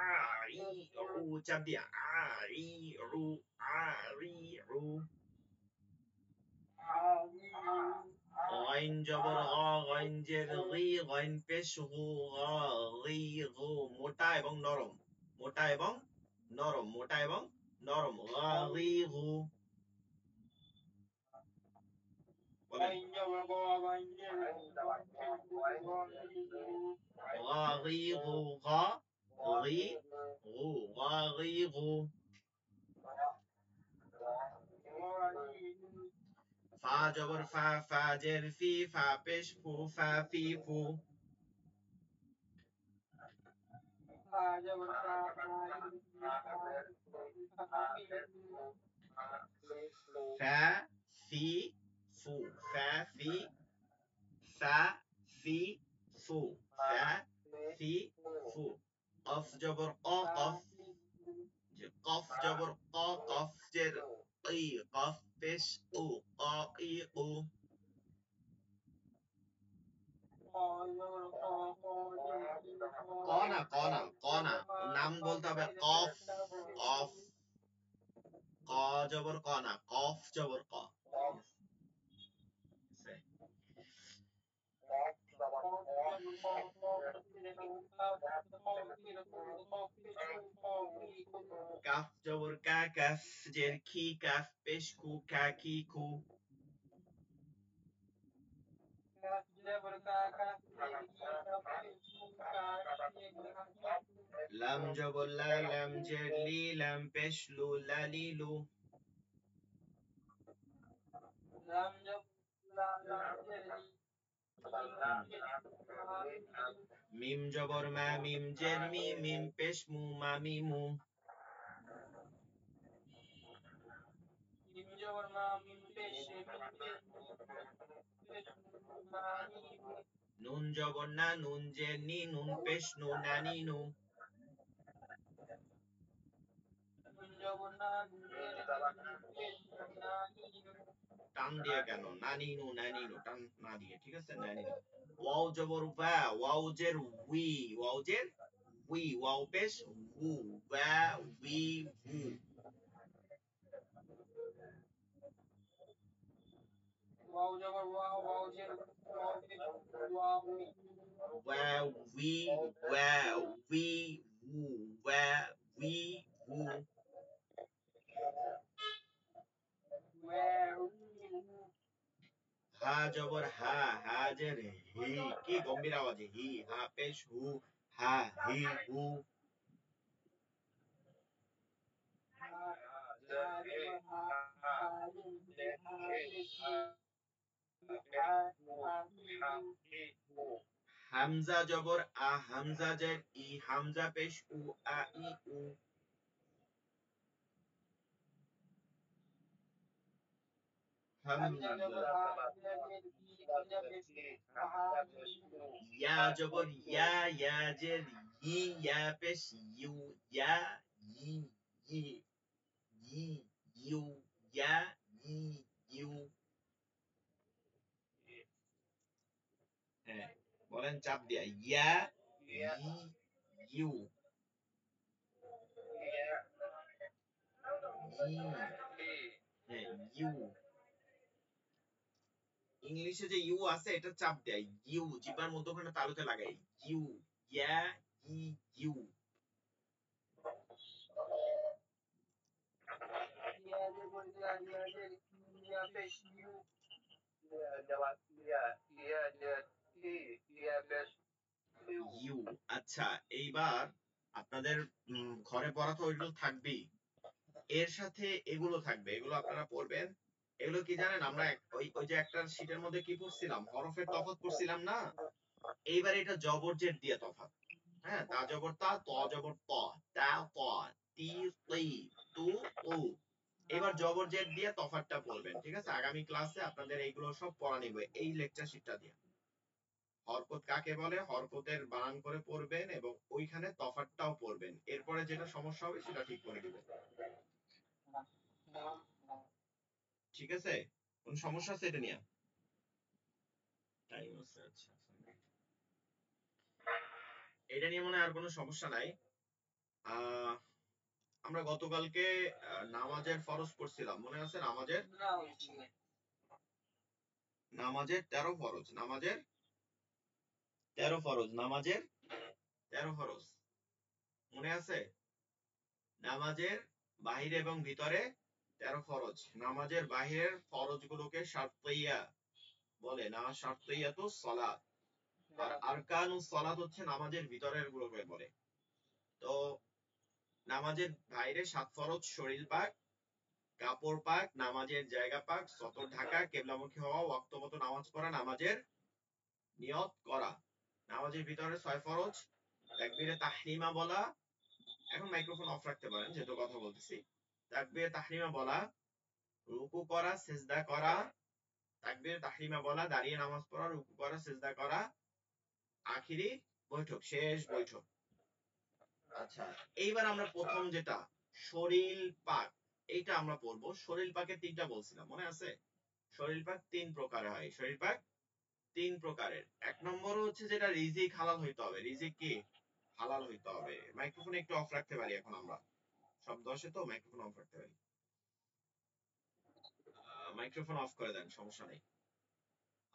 আ ই রু, চাপ দিয়া। আ ই রু, আ ই রু। غين জবর গ, গইন জের গি, গইন পেশ গু, গ গি গু। মোটা এবং নরম, মোটা এবং নরম, মোটা এবং নরম। গি গু। বলেন। গি গু, গ গি গু, গি গু। ফা জবর ফা, ফা জের ফি, ফা পেশ ফু, ফা ফি ফু। ফা ফি ফু, ফা ফি, ফা ফি ফু, ফা ফি ফু। কফ জবর ক, কফ যে কফ জবর ক, কফ জের ই, কফ পেশ উ, ক ই উ। ক না, ক না, ক না, ওর নাম বলতে হবে কফ। কফ। ক জবর ক না, কফ জবর ক। কাফ জবর কা, কাফ জের খি, কাফ পেশ কু, কা কি কু। লাম জবর লা, লাম জের লি, লাম পেশ লু, লা লি লু। মিম জবর মা, মিম জের মি, মিম পেশ মু, মা মি মু। নুন জবর না, নুন জের নি, নুন পেশ নু, নানি নু। টান দিয়ে কেন? নানি নু, নানি নু, টান না দিয়ে, ঠিক আছে? নানি নু। ওয়াও জবর ওয়া, ওয়াও জের উই, ওয়াও জের উই, ওয়াও পেশ উ, ওয়া উই উ। ওয়া উই, ওয়া উই উ, ওয়া উই উ। হা জবর হা, হা জের হি, কি গম্ভীর আওয়াজে হি, হা পেশ হু, হা হি হু। হামজা জবর আ, হামজা জের ই, হামজা পেশ উ, আ ই উ। হামজা হামজা। জবর আ, হামজা জের ই, হামজা পেশ উ, হা পেশ উ। ইয়া জবর ইয়া, ইয়া জের ই, ইয়া পেশ ইউ, ইয়া ই ই ই ইউ, ইয়া ই ইউ। হ্যাঁ, বলেন চাপ দিয়া, ইয়া ইয়া, ই ইউ, ইয়া, ই, ই। হ্যাঁ ইউ। ইংলিশে যে ইউ আছে এটা চাপ দেয়, ইউ জিহ্বার মধ্যখানে তালুতে লাগাই, ইউ, ইয়া ই ইউ। ইয়া জবর ইয়া, ইয়া জের ই, ইয়া পেশ ইউ। ইয়া জবর ইয়া, ইয়া জের ই, ইয়া পেশ ইউ। ইউ। আচ্ছা, এইবার আপনাদের ঘরে পড়া তো ওইগুলো থাকবেই, এর সাথে এগুলো থাকবে, এগুলো আপনারা পড়বেন। এগুলো কি জানেন, আমরা ওই ওই যে একটা শীটের মধ্যে কি পড়ছিলাম, হরফের তফাৎ পড়ছিলাম না? এইবার এটা জবর জের দিয়ে তফাৎ। হ্যাঁ, তা জবর তা, ত জবর ত, তা ত, তি তি, তু উ। এবার জবর জের দিয়ে তফাৎটা পড়বেন, ঠিক আছে? আগামী ক্লাসে আপনাদের এইগুলো সব পড়া নিব এই লেকচার শীটটা দিয়ে। হরকত কাকে বলে, হরকতের বানান করে পড়বেন এবং ওইখানে তফাৎটাও পড়বেন, এরপরে যেটা সমস্যা হবে সেটা ঠিক করে দিবেন। ঠিক আছে? কোন সমস্যা আছে এটা নিয়ে? টাইম আছে, আচ্ছা। এটা নিয়ে মনে হয় আর কোনো সমস্যা নাই। আহ আমরা গতকালকে নামাজের ফরজ পড়ছিলাম, মনে আছে? নামাজের নামাজের 13 ফরজ, নামাজের 13 ফরজ, নামাজের 13 ফরজ মনে আছে? নামাজের বাহিরে এবং ভিতরে 13 ফরজ। নামাজের বাহিরের ফরজ গুলোকে শারতিয়া বলে, না শারতিয়াতুস সালাত। আর আরকানুস সালাত হচ্ছে নামাজের ভিতরের গুলোকে বলে। তো নামাজের বাইরে 7 ফরজ: শরীর পাক, কাপড় পাক, নামাজের জায়গা পাক, সতর ঢাকা, কেবলামুখী হওয়া, ওয়াক্ত মতো নামাজ পড়া, নামাজের নিয়ত করা। নামাজের ভিতরে 6 ফরজ: তাকবীরে তাহরিমা বলা, এখন মাইক্রোফোন অফ রাখতে পারেন যেহেতু কথা বলতেছি। তাকবীরে তাহরিমা বলা, রুকু করা, সিজদা করা, তাকবীরে তাহরিমা বলা, দাঁড়িয়ে নামাজ পড়া, রুকু করা, সিজদা করা, আখিরি বৈঠক, শেষ বৈঠক। আচ্ছা, এইবার আমরা প্রথম যেটা শরীর পাক, এইটা আমরা পড়বো। শরীর পাকের তিনটা বলছিলাম, মনে আছে? শরীর পাক তিন প্রকারের হয়, শরীর পাক তিন প্রকারের। এক নম্বর হচ্ছে যেটা রিজিক হালাল হইতে হবে। রিজিক কি? হালাল হইতে হবে। মাইক্রোফোন একটু অফ রাখতে পারি এখন আমরা, শব্দ আসে তো, মাইক্রোফোন অফ রাখতে পারি। মাইক্রোফোন অফ করে দেন, সমস্যা নেই।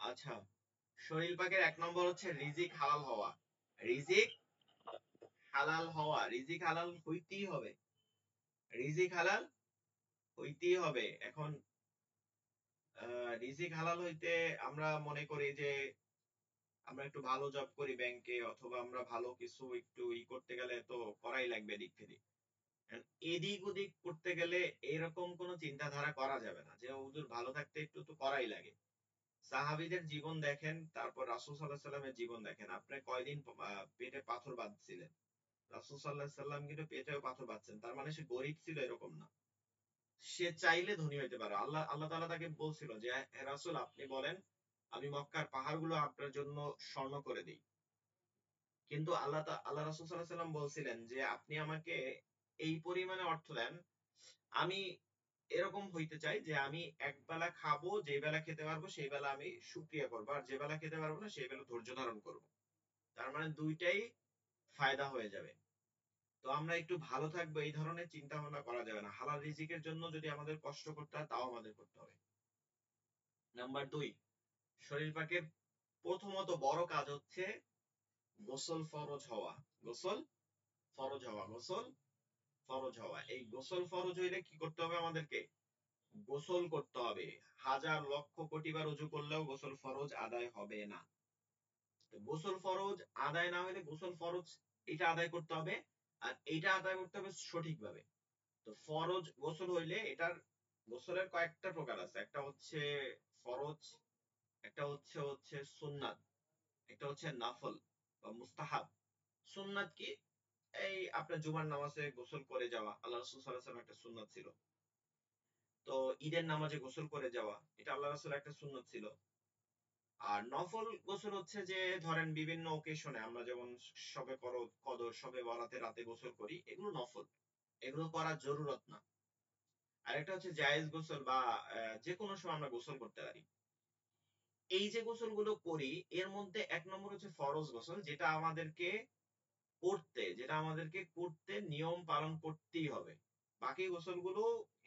আচ্ছা, শরীর পাকের এক নম্বর হচ্ছে রিজিক হালাল হওয়া। রিজিক হালাল হওয়া, রিজিক হালাল হইতেই হবে, রিজিক হালাল হইতেই হবে। এখন রিজিক হালাল হইতে আমরা মনে করি যে আমরা একটু ভালো জব করি ব্যাংকে, অথবা আমরা ভালো কিছু একটু করতে গেলে তো করাই লাগবে এদিক থেকে। এদিক ওদিক করতে গেলে এরকম কোন চিন্তাধারা করা যাবে না যে হুজুর ভালো থাকতে একটু তো করাই লাগে। সাহাবীদের জীবন দেখেন, তারপর রাসূল সাল্লাল্লাহু আলাইহি সাল্লামের জীবন দেখেন। আপনি কয়দিন পেটে পাথর বাঁধছিলেন? রাসূল সাল্লাল্লাহু আলাইহি সাল্লাম কিন্তু পেটেও পাথর বাঁধছেন, তার মানে সে গরীব ছিল এরকম না। সে চাইলে ধনী হইতে পারে। আল্লাহ আল্লাহ তাআলা তাকে বলছিল যে হে রাসূল, আপনি বলেন আমি মক্কার পাহাড়গুলো আপনার জন্য স্বর্ণ করে দিই। কিন্তু আল্লাহ রাসূল সাল্লাল্লাহু আলাইহি সাল্লাম বলছিলেন যে আপনি আমাকে এই পরিমাণে অর্থ দেন, আমি এরকম হইতে চাই যে আমি এক বেলা খাবো, যে বেলা খেতে পারবো সেই বেলা আমি শুকরিয়া করবো, আর যে বেলা খেতে পারবো না সেই বেলা ধৈর্য ধারণ করবো। তার মানে দুইটাই ফায়দা হয়ে যাবে। তো আমরা একটু ভালো থাকবো এই ধরনের চিন্তা ভাবনা করা যাবে না। হালাল রিজিকের জন্য যদি আমাদের কষ্ট করতে হয় তাও আমাদের করতে হবে। নাম্বার 2, শরীর পাকের প্রথমত বড় কাজ হচ্ছে গোসল ফরজ হওয়া। গোসল ফরজ হওয়া, গোসল ফরজ হওয়া। এই গোসল ফরজ হইলে কি করতে হবে আমাদেরকে? গোসল করতে হবে। হাজার লক্ষ কোটি বার ওযু করলেও গোসল ফরজ আদায় হবে না। তো গোসল ফরজ আদায় না হলে গোসল ফরজ এটা আদায় করতে হবে, আর এটা আদায় করতে হবে সঠিকভাবে। তো ফরজ গোসল হইলে এটার গোসলের কয়েকটা প্রকার আছে। একটা হচ্ছে ফরজ, একটা হচ্ছে হচ্ছে সুন্নাত। একটা হচ্ছে নফল বা মুস্তাহাব। সুন্নাত কি? এই আপনার জুমার নামাজে গোসল করে যাওয়া, আল্লাহ রাসূল সাল্লাল্লাহু আলাইহি ওয়াসাল্লাম একটা সুন্নাত ছিল। তো ঈদের নামাজে গোসল করে যাওয়া, এটা আল্লাহ রাসূলের একটা সুন্নাত ছিল। আর নফল গোসল হচ্ছে যে ধরেন বিভিন্ন ওকেশনে আমরা যেমন সবে কদর, সবে বরাতে রাতে গোসল করি, এগুলো নফল, এগুলো করার জরুরত না। আরেকটা হচ্ছে জায়েজ গোসল বা যে কোনো সময় আমরা গোসল করতে পারি। এই যে গোসলগুলো করি এর মধ্যে এক নম্বর হচ্ছে ফরজ গোসল, যেটা আমাদেরকে করতে নিয়ম পালন করতেই হবে। বাকি গোসলগুলো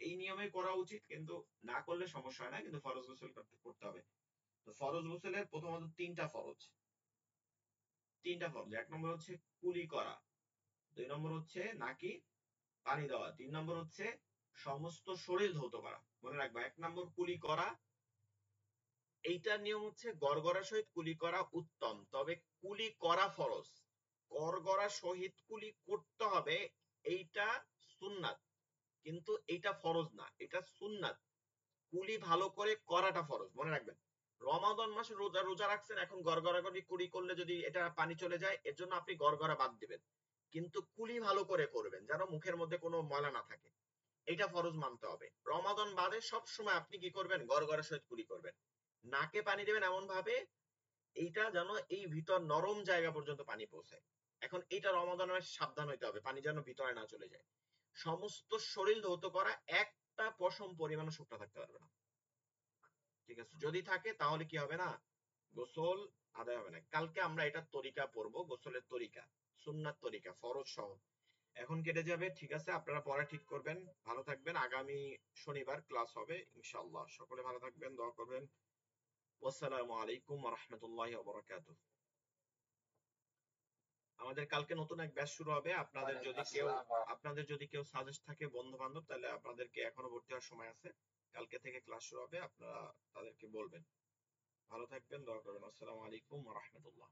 এই নিয়মে করা উচিত, কিন্তু না করলে সমস্যা হয় না, কিন্তু ফরজ গোসল করতে হবে। তো ফরজ গোসলের প্রথমত তিনটা ফরজ। এক নম্বর হচ্ছে কুলি করা, দুই নম্বর হচ্ছে নাকি পানি দেওয়া, তিন নম্বর হচ্ছে সমস্ত শরীর ধৌত করা। মনে রাখবা, এক নম্বর কুলি করা, এইটার নিয়ম হচ্ছে গড়গড়ার সহিত কুলি করা উত্তম, তবে কুলি করা ফরজ। গড়গড়ার সহিত কুলি করতে হবে, এইটা সুন্নাত, কিন্তু এইটা ফরজ না, এটা সুন্নাত। কুলি ভালো করে করাটা ফরজ, মনে রাখবেন। রমাদান মাসে রোজা রোজা রাখছেন, এখন গড়গড়া করে কুলি করলে যদি এটা পানি চলে যায়, এর জন্য আপনি গড়গড়া বাদ দিবেন, কিন্তু কুলি ভালো করে করবেন যেন মুখের মধ্যে কোনো ময়লা না থাকে, এটা ফরজ মানতে হবে। রমাদান বাদে সব সময় আপনি কি করবেন? গড়গড়ার সহিত কুলি করবেন। নাকে পানি দেবেন এমন ভাবে এইটা যেন এই ভিতর নরম জায়গা পর্যন্ত পানি পৌঁছায়। এখন এটা রমাদান মাসে সাবধান হইতে হবে, পানি যেন ভিতরে না চলে যায়। সমস্ত শরীর ধৌত করা, একটা পশম পরিমাণও শুকনা থাকতে পারবে না। ঠিক আছে? যদি থাকে তাহলে কি হবে না, গোসল আদায় হবে না। কালকে আমরা এটার তরিকা পড়বো, গোসলের তরিকা, সুন্নাত তরিকা, ফরজ সহ। এখন কেটে যাবে, ঠিক আছে? আপনারা পড়া ঠিক করবেন, ভালো থাকবেন। আগামী শনিবার ক্লাস হবে ইনশাআল্লাহ। সকলে ভালো থাকবেন, দোয়া করবেন। ওয়াসসালামু আলাইকুম ওয়া রাহমাতুল্লাহি ওয়া বারাকাতুহু। আমাদের কালকে নতুন এক ব্যাচ শুরু হবে। আপনাদের যদি কেউ সাজেস্ট থাকে বন্ধু বান্ধব, তাহলে আপনাদেরকে এখনো ভর্তি হওয়ার সময় আছে। কালকে থেকে ক্লাস শুরু হবে, আপনারা তাদেরকে বলবেন। ভালো থাকবেন, দোয়া করবেন। আসসালামু আলাইকুম ওয়া রাহমাতুল্লাহ।